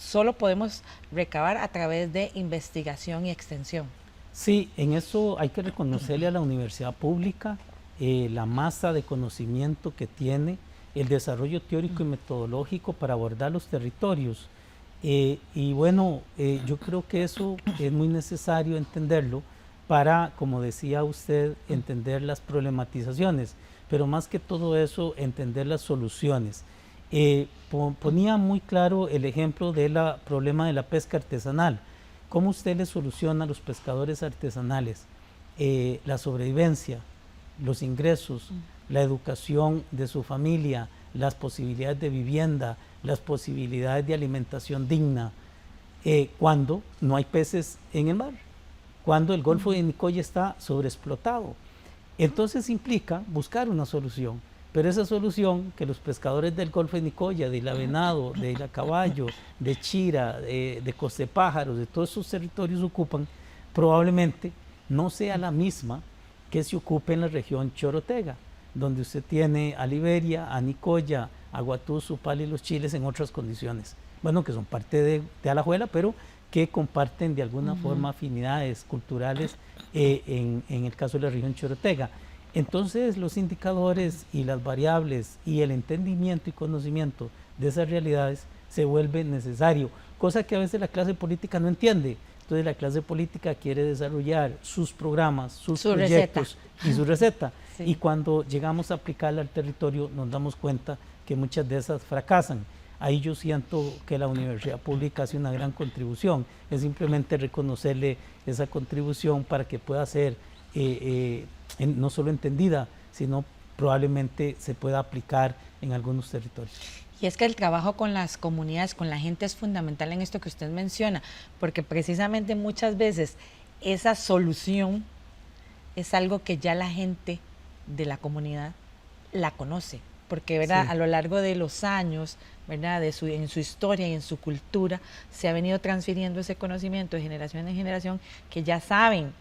solo podemos recabar a través de investigación y extensión. Sí, en eso hay que reconocerle a la universidad pública la masa de conocimiento que tiene, el desarrollo teórico y metodológico para abordar los territorios. Y bueno, yo creo que eso es muy necesario entenderlo para, como decía usted, entender las problematizaciones, pero más que todo eso, entender las soluciones. Ponía muy claro el ejemplo del problema de la pesca artesanal. ¿Cómo usted le soluciona a los pescadores artesanales la sobrevivencia, los ingresos, la educación de su familia, las posibilidades de vivienda, las posibilidades de alimentación digna, cuando no hay peces en el mar, cuando el Golfo de Nicoya está sobreexplotado? Entonces implica buscar una solución, pero esa solución que los pescadores del Golfo de Nicoya, de Isla Venado, de Isla Caballo, de Chira, de Costepájaros, de todos esos territorios ocupan, probablemente no sea la misma que se ocupe en la región Chorotega, donde usted tiene a Liberia, a Nicoya, a Guatuzú, Pala y los Chiles en otras condiciones. Bueno, que son parte de Alajuela, pero que comparten de alguna forma afinidades culturales en el caso de la región Chorotega. Entonces, los indicadores y las variables y el entendimiento y conocimiento de esas realidades se vuelve necesario, cosa que a veces la clase política no entiende. Entonces, la clase política quiere desarrollar sus programas, sus proyectos y su receta. Sí. Y cuando llegamos a aplicarla al territorio, nos damos cuenta que muchas de esas fracasan. Ahí yo siento que la universidad pública hace una gran contribución. Es simplemente reconocerle esa contribución para que pueda ser no solo entendida, sino probablemente se pueda aplicar en algunos territorios. Y es que el trabajo con las comunidades, con la gente es fundamental en esto que usted menciona, porque precisamente muchas veces esa solución es algo que ya la gente de la comunidad la conoce, porque ¿verdad? Sí. A lo largo de los años, ¿verdad? En su historia y en su cultura, se ha venido transfiriendo ese conocimiento de generación en generación, que ya saben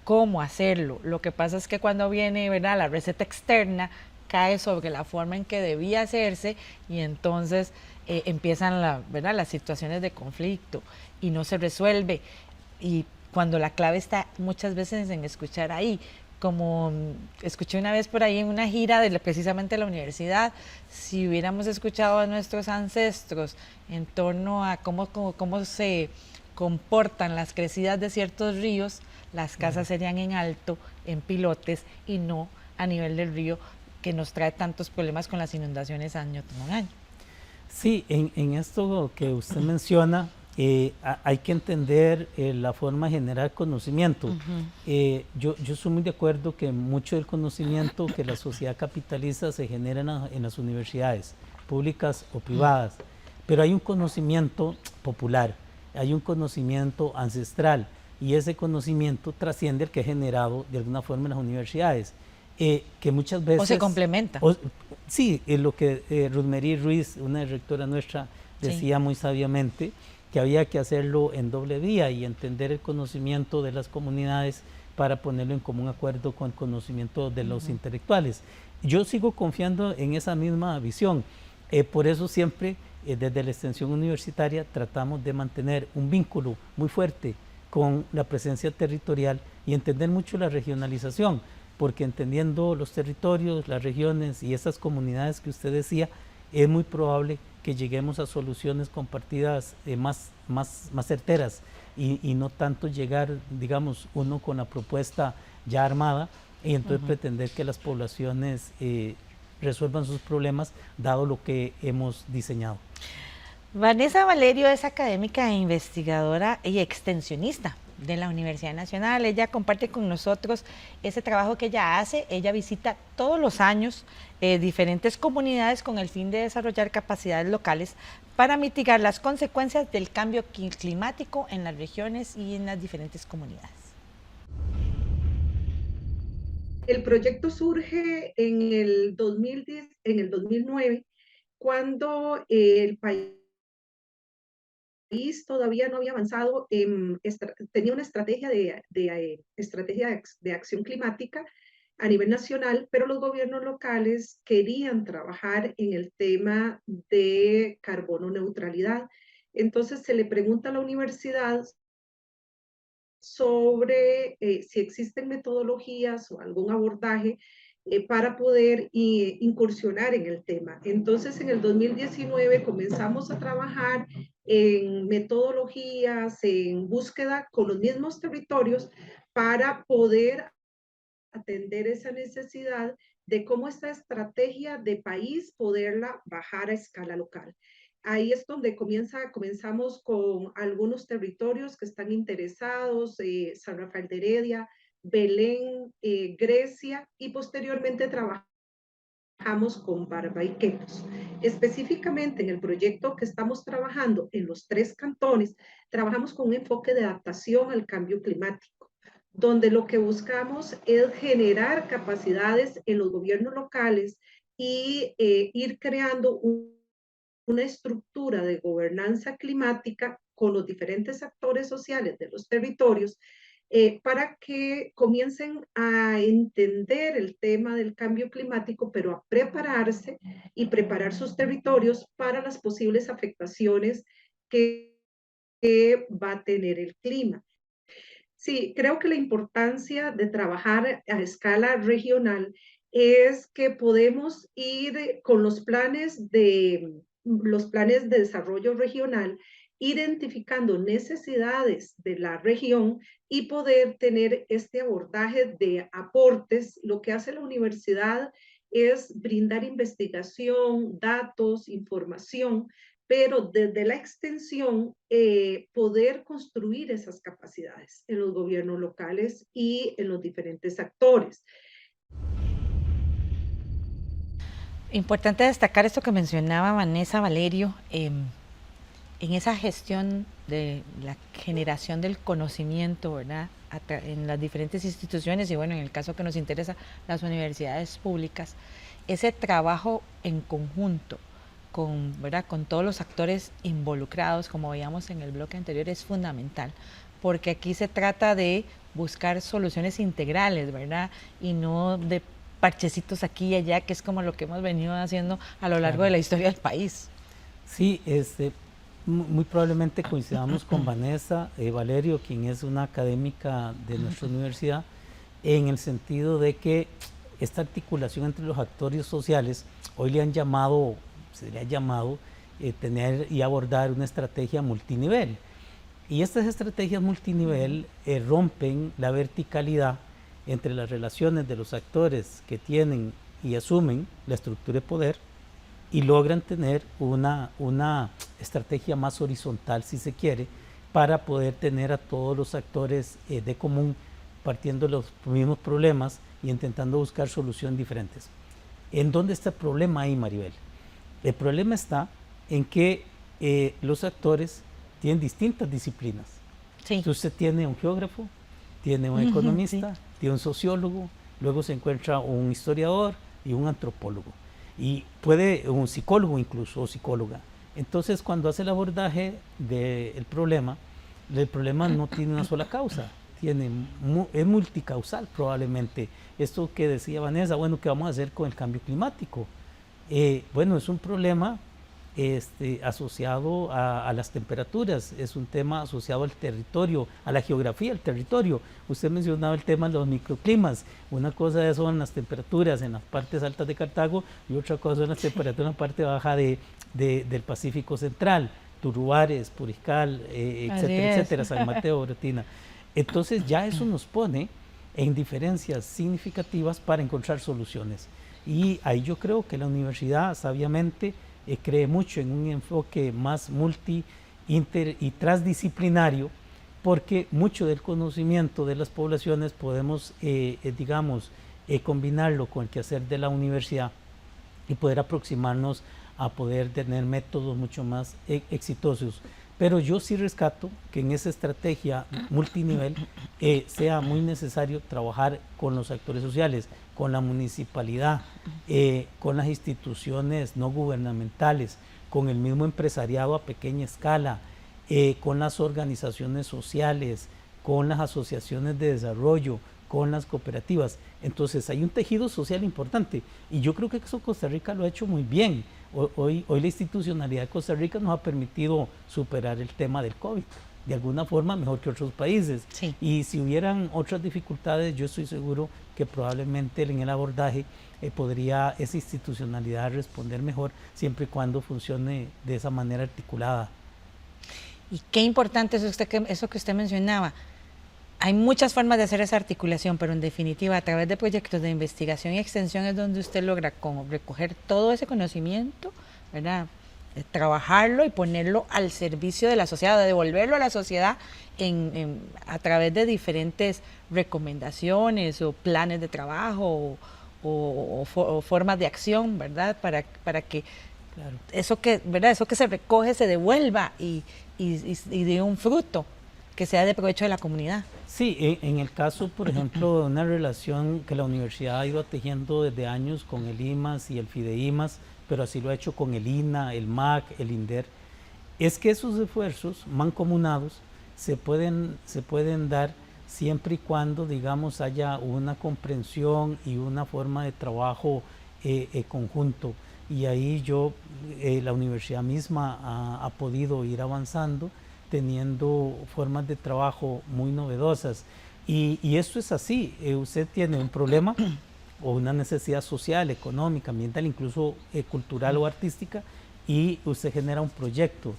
cómo hacerlo. Lo que pasa es que cuando viene, ¿verdad?, la receta externa, cae sobre la forma en que debía hacerse, y entonces empiezan ¿verdad?, las situaciones de conflicto y no se resuelve. Y cuando la clave está muchas veces en escuchar ahí, como escuché una vez por ahí en una gira precisamente de la universidad, si hubiéramos escuchado a nuestros ancestros en torno a cómo se comportan las crecidas de ciertos ríos, las casas serían en alto, en pilotes, y no a nivel del río, que nos trae tantos problemas con las inundaciones año tras año. Sí, en esto que usted menciona, hay que entender la forma de generar conocimiento. Yo soy muy de acuerdo que mucho del conocimiento que la sociedad capitaliza se genera en las universidades, públicas o privadas, pero hay un conocimiento popular, hay un conocimiento ancestral, y ese conocimiento trasciende el que es generado de alguna forma en las universidades, que muchas veces... O se complementa. Sí, lo que Rosmery Ruiz, una rectora nuestra, decía muy sabiamente, que había que hacerlo en doble vía y entender el conocimiento de las comunidades para ponerlo en común acuerdo con el conocimiento de los intelectuales. Yo sigo confiando en esa misma visión, por eso siempre desde la extensión universitaria tratamos de mantener un vínculo muy fuerte con la presencia territorial y entender mucho la regionalización, porque entendiendo los territorios, las regiones y esas comunidades que usted decía, es muy probable que lleguemos a soluciones compartidas más certeras y no tanto llegar, digamos, uno con la propuesta ya armada y entonces pretender que las poblaciones resuelvan sus problemas dado lo que hemos diseñado. Vanessa Valerio es académica e investigadora y extensionista de la Universidad Nacional. Ella comparte con nosotros ese trabajo que ella hace. Ella visita todos los años diferentes comunidades con el fin de desarrollar capacidades locales para mitigar las consecuencias del cambio climático en las regiones y en las diferentes comunidades. El proyecto surge en el 2010, en el 2009, cuando el país todavía no había avanzado, tenía una estrategia de acción climática a nivel nacional, pero los gobiernos locales querían trabajar en el tema de carbono neutralidad. Entonces se le pregunta a la universidad sobre si existen metodologías o algún abordaje para poder incursionar en el tema. Entonces, en el 2019 comenzamos a trabajar en metodologías, en búsqueda con los mismos territorios para poder atender esa necesidad de cómo esta estrategia de país poderla bajar a escala local. Ahí es donde comenzamos con algunos territorios que están interesados, San Rafael de Heredia, Belén, Grecia, y posteriormente trabajamos con Barbaiqueros. Específicamente en el proyecto que estamos trabajando en los 3 cantones, trabajamos con un enfoque de adaptación al cambio climático, donde lo que buscamos es generar capacidades en los gobiernos locales y ir creando una estructura de gobernanza climática con los diferentes actores sociales de los territorios para que comiencen a entender el tema del cambio climático, pero a prepararse y preparar sus territorios para las posibles afectaciones que va a tener el clima. Sí, creo que la importancia de trabajar a escala regional es que podemos ir con los planes de desarrollo regional, identificando necesidades de la región y poder tener este abordaje de aportes. Lo que hace la universidad es brindar investigación, datos, información, pero desde la extensión poder construir esas capacidades en los gobiernos locales y en los diferentes actores. Importante destacar esto que mencionaba Vanessa Valerio, en esa gestión de la generación del conocimiento, ¿verdad? En las diferentes instituciones y bueno, en el caso que nos interesa, las universidades públicas, ese trabajo en conjunto ¿verdad? Con todos los actores involucrados, como veíamos en el bloque anterior, es fundamental, porque aquí se trata de buscar soluciones integrales, ¿verdad? Y no de parchecitos aquí y allá, que es como lo que hemos venido haciendo a lo largo de la historia del país. Sí, muy probablemente coincidamos con Vanessa Valerio, quien es una académica de nuestra universidad, en el sentido de que esta articulación entre los actores sociales, hoy se le ha llamado tener y abordar una estrategia multinivel. Y estas estrategias multinivel rompen la verticalidad entre las relaciones de los actores que tienen y asumen la estructura de poder y logran tener una estrategia más horizontal, si se quiere, para poder tener a todos los actores de común partiendo de los mismos problemas y intentando buscar soluciones diferentes. ¿En dónde está el problema ahí, Maribel? El problema está en que los actores tienen distintas disciplinas. Sí. Entonces usted tiene un geógrafo, tiene un economista, sí. tiene un sociólogo, luego se encuentra un historiador y un antropólogo. Y puede un psicólogo incluso, o psicóloga. Entonces cuando hace el abordaje del problema, el problema no tiene una sola causa, es multicausal probablemente. Esto que decía Vanessa, bueno, ¿qué vamos a hacer con el cambio climático? Bueno, es un problema asociado a las temperaturas, es un tema asociado al territorio, a la geografía del territorio. Usted mencionaba el tema de los microclimas. Una cosa son las temperaturas en las partes altas de Cartago y otra cosa son las temperaturas en la parte baja del Pacífico Central, Turuares, Purical, etcétera, etcétera, San Mateo, Brotina. Entonces ya eso nos pone en diferencias significativas para encontrar soluciones. Y ahí yo creo que la universidad sabiamente cree mucho en un enfoque más inter y transdisciplinario, porque mucho del conocimiento de las poblaciones podemos, combinarlo con el quehacer de la universidad y poder aproximarnos a poder tener métodos mucho más exitosos. Pero yo sí rescato que en esa estrategia multinivel sea muy necesario trabajar con los actores sociales, con la municipalidad, con las instituciones no gubernamentales, con el mismo empresariado a pequeña escala, con las organizaciones sociales, con las asociaciones de desarrollo, con las cooperativas. Entonces hay un tejido social importante y yo creo que eso Costa Rica lo ha hecho muy bien. Hoy la institucionalidad de Costa Rica nos ha permitido superar el tema del COVID, de alguna forma mejor que otros países. Sí. Y si hubieran otras dificultades, yo estoy seguro que probablemente en el abordaje podría esa institucionalidad responder mejor, siempre y cuando funcione de esa manera articulada. Y qué importante es eso que usted mencionaba. Hay muchas formas de hacer esa articulación, pero en definitiva a través de proyectos de investigación y extensión es donde usted logra como recoger todo ese conocimiento, ¿verdad? Trabajarlo y ponerlo al servicio de la sociedad, de devolverlo a la sociedad a través de diferentes recomendaciones o planes de trabajo o formas de acción, ¿verdad? Para que claro, eso que se recoge se devuelva y dé un fruto que sea de provecho de la comunidad. Sí, en el caso, por ejemplo, de una relación que la universidad ha ido tejiendo desde años con el IMAS y el FIDEIMAS, pero así lo ha hecho con el INA, el MAC, el INDER, es que esos esfuerzos mancomunados se pueden dar siempre y cuando, digamos, haya una comprensión y una forma de trabajo conjunto. Y ahí la universidad misma ha podido ir avanzando, teniendo formas de trabajo muy novedosas. Y esto es así, usted tiene un problema o una necesidad social, económica, ambiental, incluso cultural o artística, y usted genera un proyecto.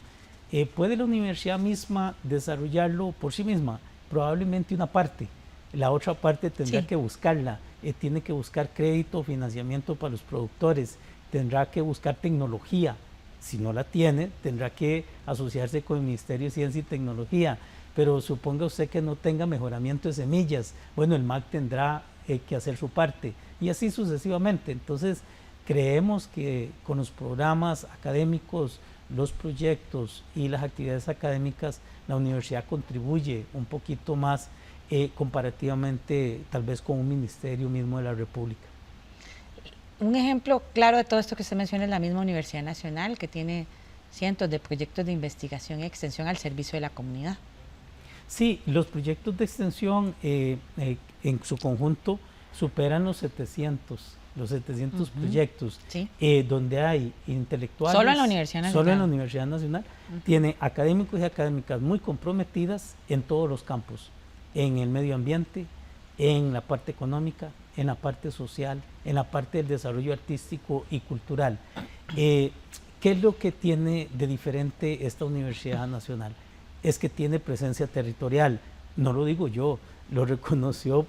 ¿Puede la universidad misma desarrollarlo por sí misma? Probablemente una parte. La otra parte tendrá que buscarla, tiene que buscar crédito, financiamiento para los productores, tendrá que buscar tecnología. Si no la tiene, tendrá que asociarse con el Ministerio de Ciencia y Tecnología, pero suponga usted que no tenga mejoramiento de semillas, bueno, el MAC tendrá que hacer su parte, y así sucesivamente. Entonces, creemos que con los programas académicos, los proyectos y las actividades académicas, la universidad contribuye un poquito más comparativamente tal vez con un ministerio mismo de la República. Un ejemplo claro de todo esto que usted menciona es la misma Universidad Nacional, que tiene cientos de proyectos de investigación y extensión al servicio de la comunidad. Sí, los proyectos de extensión en su conjunto superan los 700 proyectos, ¿sí? Donde hay intelectuales. Solo en la Universidad Nacional. Solo en la Universidad Nacional. Tiene académicos y académicas muy comprometidas en todos los campos, en el medio ambiente, en la parte económica, en la parte social, en la parte del desarrollo artístico y cultural. ¿Qué es lo que tiene de diferente esta Universidad Nacional? Es que tiene presencia territorial. No lo digo yo, lo reconoció,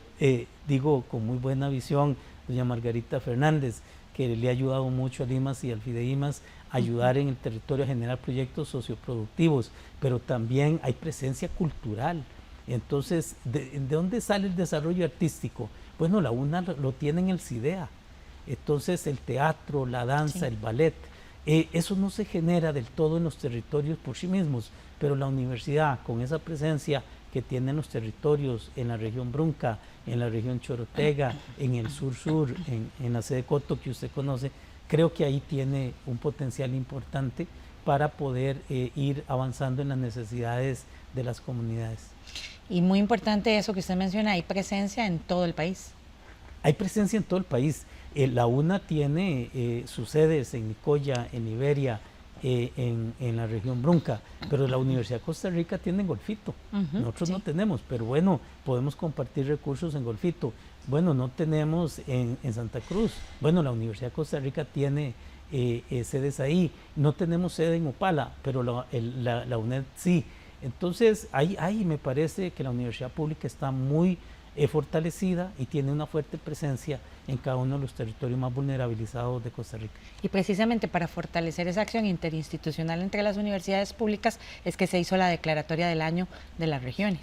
digo, con muy buena visión, doña Margarita Fernández, que le ha ayudado mucho al IMAS y al FIDEIMAS a ayudar en el territorio a generar proyectos socioproductivos, pero también hay presencia cultural. Entonces, ¿de dónde sale el desarrollo artístico? Bueno, la UNA lo tiene en el CIDEA. Entonces, el teatro, la danza, sí, el ballet, eso no se genera del todo en los territorios por sí mismos, pero la universidad, con esa presencia que tiene en los territorios, en la región Brunca, en la región Chorotega, en el sur-sur, en la sede Coto que usted conoce, creo que ahí tiene un potencial importante para poder ir avanzando en las necesidades de las comunidades. Y muy importante eso que usted menciona, hay presencia en todo el país. Hay presencia en todo el país. La UNA tiene sus sedes en Nicoya, en Liberia, en la región Brunca, pero la Universidad de Costa Rica tiene en Golfito. Nosotros sí no tenemos, pero bueno, podemos compartir recursos en Golfito. Bueno, no tenemos en Santa Cruz. Bueno, la Universidad de Costa Rica tiene sedes ahí. No tenemos sede en Opala, pero la UNED sí. Entonces, ahí me parece que la universidad pública está muy fortalecida y tiene una fuerte presencia en cada uno de los territorios más vulnerabilizados de Costa Rica. Y precisamente para fortalecer esa acción interinstitucional entre las universidades públicas es que se hizo la declaratoria del año de las regiones.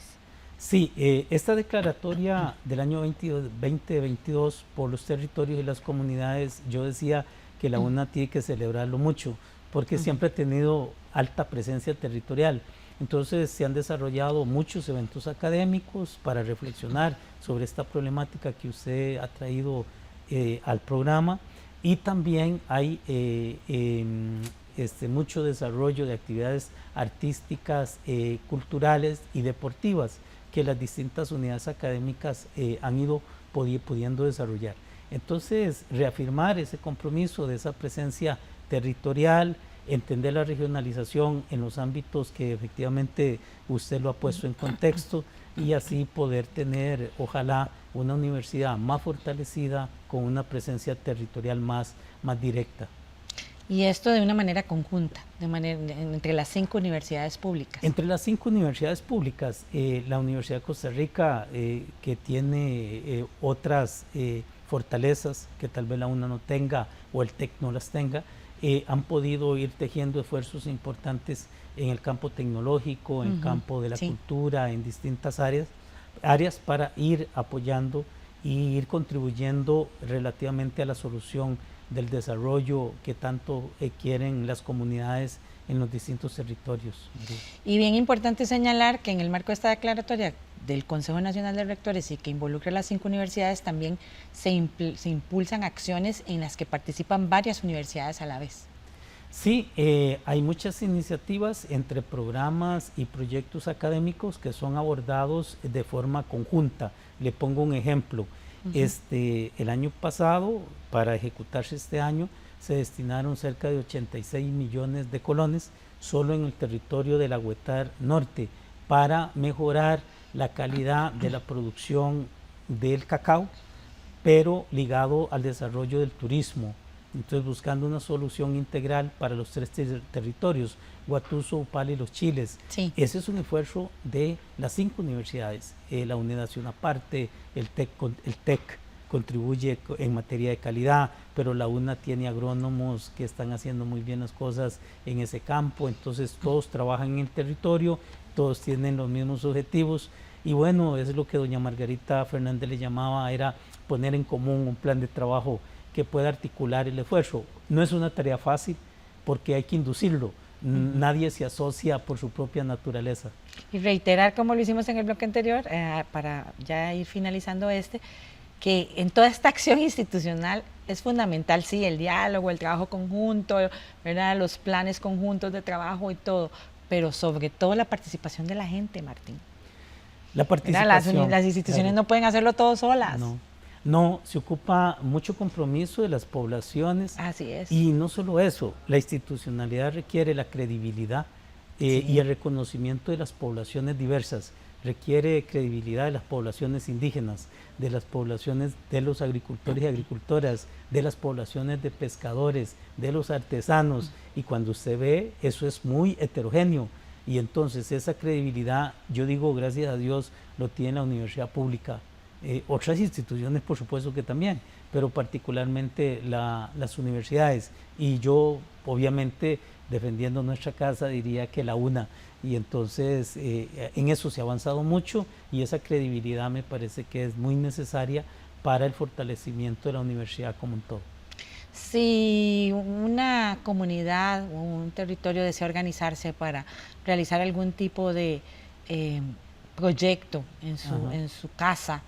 Sí, esta declaratoria del año 2022 por los territorios y las comunidades, yo decía que la UNA tiene que celebrarlo mucho, porque siempre ha tenido alta presencia territorial. Entonces se han desarrollado muchos eventos académicos para reflexionar sobre esta problemática que usted ha traído al programa, y también hay mucho desarrollo de actividades artísticas, culturales y deportivas que las distintas unidades académicas han ido pudiendo desarrollar. Entonces, reafirmar ese compromiso de esa presencia territorial, entender la regionalización en los ámbitos que efectivamente usted lo ha puesto en contexto, y así poder tener, ojalá, una universidad más fortalecida con una presencia territorial más directa. Y esto de una manera conjunta, entre las 5 universidades públicas. Entre las 5 universidades públicas, la Universidad de Costa Rica, que tiene otras fortalezas que tal vez la UNA no tenga o el TEC no las tenga, han podido ir tejiendo esfuerzos importantes en el campo tecnológico, en el campo de la cultura, en distintas áreas para ir apoyando y ir contribuyendo relativamente a la solución del desarrollo que tanto quieren las comunidades en los distintos territorios. Y bien importante señalar que en el marco de esta declaratoria del Consejo Nacional de Rectores y que involucra a las 5 universidades, también se impulsan acciones en las que participan varias universidades a la vez. Sí, hay muchas iniciativas entre programas y proyectos académicos que son abordados de forma conjunta. Le pongo un ejemplo. El año pasado, para ejecutarse este año, se destinaron cerca de 86 millones de colones solo en el territorio de la Huetar Norte para mejorar la calidad de la producción del cacao, pero ligado al desarrollo del turismo. Entonces, buscando una solución integral para los 3 territorios, Huatuso, Upala y Los Chiles. Sí. Ese es un esfuerzo de las 5 universidades. La UNED hace una parte, el TEC contribuye en materia de calidad, pero la UNA tiene agrónomos que están haciendo muy bien las cosas en ese campo. Entonces, todos trabajan en el territorio, todos tienen los mismos objetivos, y bueno, es lo que doña Margarita Fernández le llamaba, era poner en común un plan de trabajo que pueda articular el esfuerzo. No es una tarea fácil porque hay que inducirlo. Nadie se asocia por su propia naturaleza. Y reiterar, como lo hicimos en el bloque anterior, para ya ir finalizando que en toda esta acción institucional es fundamental, sí, el diálogo, el trabajo conjunto, ¿verdad?, los planes conjuntos de trabajo y todo, pero sobre todo la participación de la gente, Martín. La participación. Las instituciones no pueden hacerlo todo solas. No, se ocupa mucho compromiso de las poblaciones. Así es. Y no solo eso, la institucionalidad requiere la credibilidad y el reconocimiento de las poblaciones diversas. Requiere credibilidad de las poblaciones indígenas, de las poblaciones de los agricultores y agricultoras, de las poblaciones de pescadores, de los artesanos. Y cuando usted ve, eso es muy heterogéneo. Y entonces esa credibilidad, yo digo, gracias a Dios, lo tiene la universidad pública. Otras instituciones, por supuesto que también, pero particularmente las universidades. Y yo, obviamente, defendiendo nuestra casa, diría que la UNA. Y entonces en eso se ha avanzado mucho y esa credibilidad me parece que es muy necesaria para el fortalecimiento de la universidad como un todo. Si una comunidad o un territorio desea organizarse para realizar algún tipo de proyecto en su casa,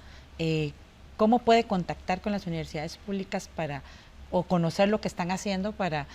¿cómo puede contactar con las universidades públicas o conocer lo que están haciendo para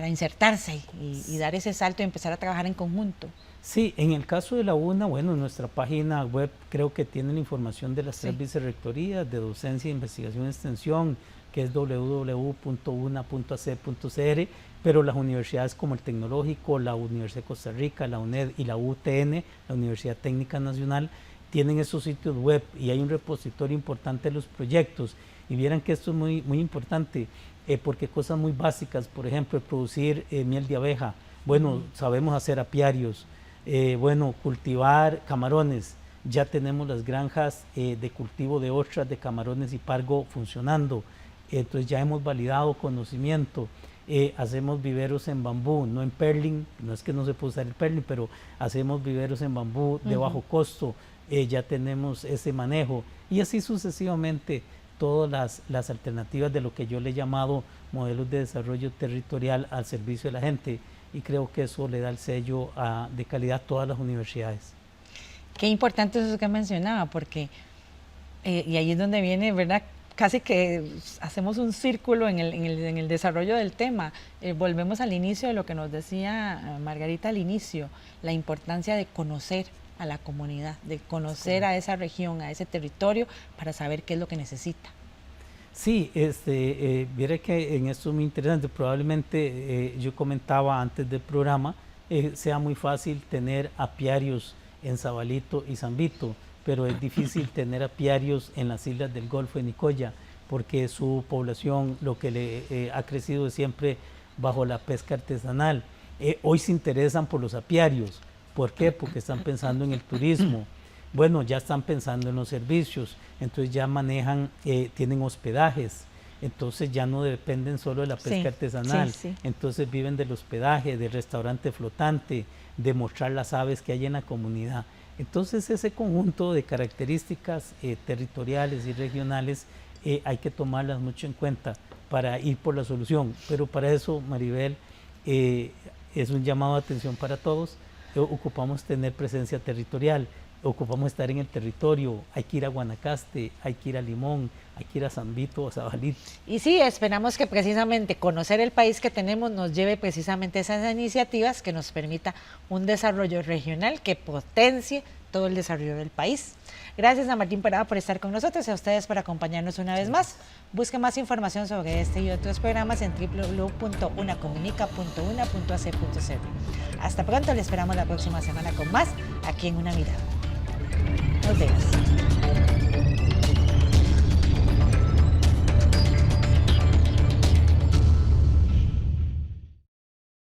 insertarse y dar ese salto y empezar a trabajar en conjunto? Sí, en el caso de la UNA, bueno, nuestra página web creo que tiene la información de las tres vicerrectorías de docencia, investigación y extensión, que es www.una.ac.cr, pero las universidades como el Tecnológico, la Universidad de Costa Rica, la UNED y la UTN, la Universidad Técnica Nacional, tienen esos sitios web y hay un repositorio importante de los proyectos. Y vieran que esto es muy, muy importante, porque cosas muy básicas, por ejemplo, producir miel de abeja, bueno, sabemos hacer apiarios, bueno, cultivar camarones, ya tenemos las granjas de cultivo de ostras, de camarones y pargo funcionando, entonces ya hemos validado conocimiento. Hacemos viveros en bambú, no en perling, no es que no se pueda usar el perling, pero hacemos viveros en bambú de bajo costo, ya tenemos ese manejo y así sucesivamente todas las alternativas de lo que yo le he llamado modelos de desarrollo territorial al servicio de la gente, y creo que eso le da el sello de calidad a todas las universidades. Qué importante eso que mencionaba, porque y ahí es donde viene, ¿verdad?, casi que hacemos un círculo en el desarrollo del tema. Volvemos al inicio de lo que nos decía Margarita al inicio, la importancia de conocer a la comunidad, de conocer a esa región, a ese territorio, para saber qué es lo que necesita. Sí, viera que en esto es muy interesante. Probablemente yo comentaba antes del programa, sea muy fácil tener apiarios en Sabalito y San Vito, pero es difícil tener apiarios en las islas del Golfo de Nicoya, porque su población lo que le ha crecido es siempre bajo la pesca artesanal. Hoy se interesan por los apiarios. ¿Por qué? Porque están pensando en el turismo. Bueno, ya están pensando en los servicios, entonces ya manejan, tienen hospedajes, entonces ya no dependen solo de la pesca artesanal, entonces viven del hospedaje, del restaurante flotante, de mostrar las aves que hay en la comunidad. Entonces ese conjunto de características territoriales y regionales hay que tomarlas mucho en cuenta para ir por la solución, pero para eso, Maribel, es un llamado de atención para todos. Ocupamos tener presencia territorial, ocupamos estar en el territorio, hay que ir a Guanacaste, hay que ir a Limón, hay que ir a San Vito, a Sabalito. Y sí, esperamos que precisamente conocer el país que tenemos nos lleve precisamente a esas iniciativas que nos permita un desarrollo regional que potencie todo el desarrollo del país. Gracias a Martín Parada por estar con nosotros y a ustedes por acompañarnos una vez más. Busque más información sobre este y otros programas en www.unacomunica.una.ac.cr. Hasta pronto, le esperamos la próxima semana con más aquí en Una Mirada. Nos vemos.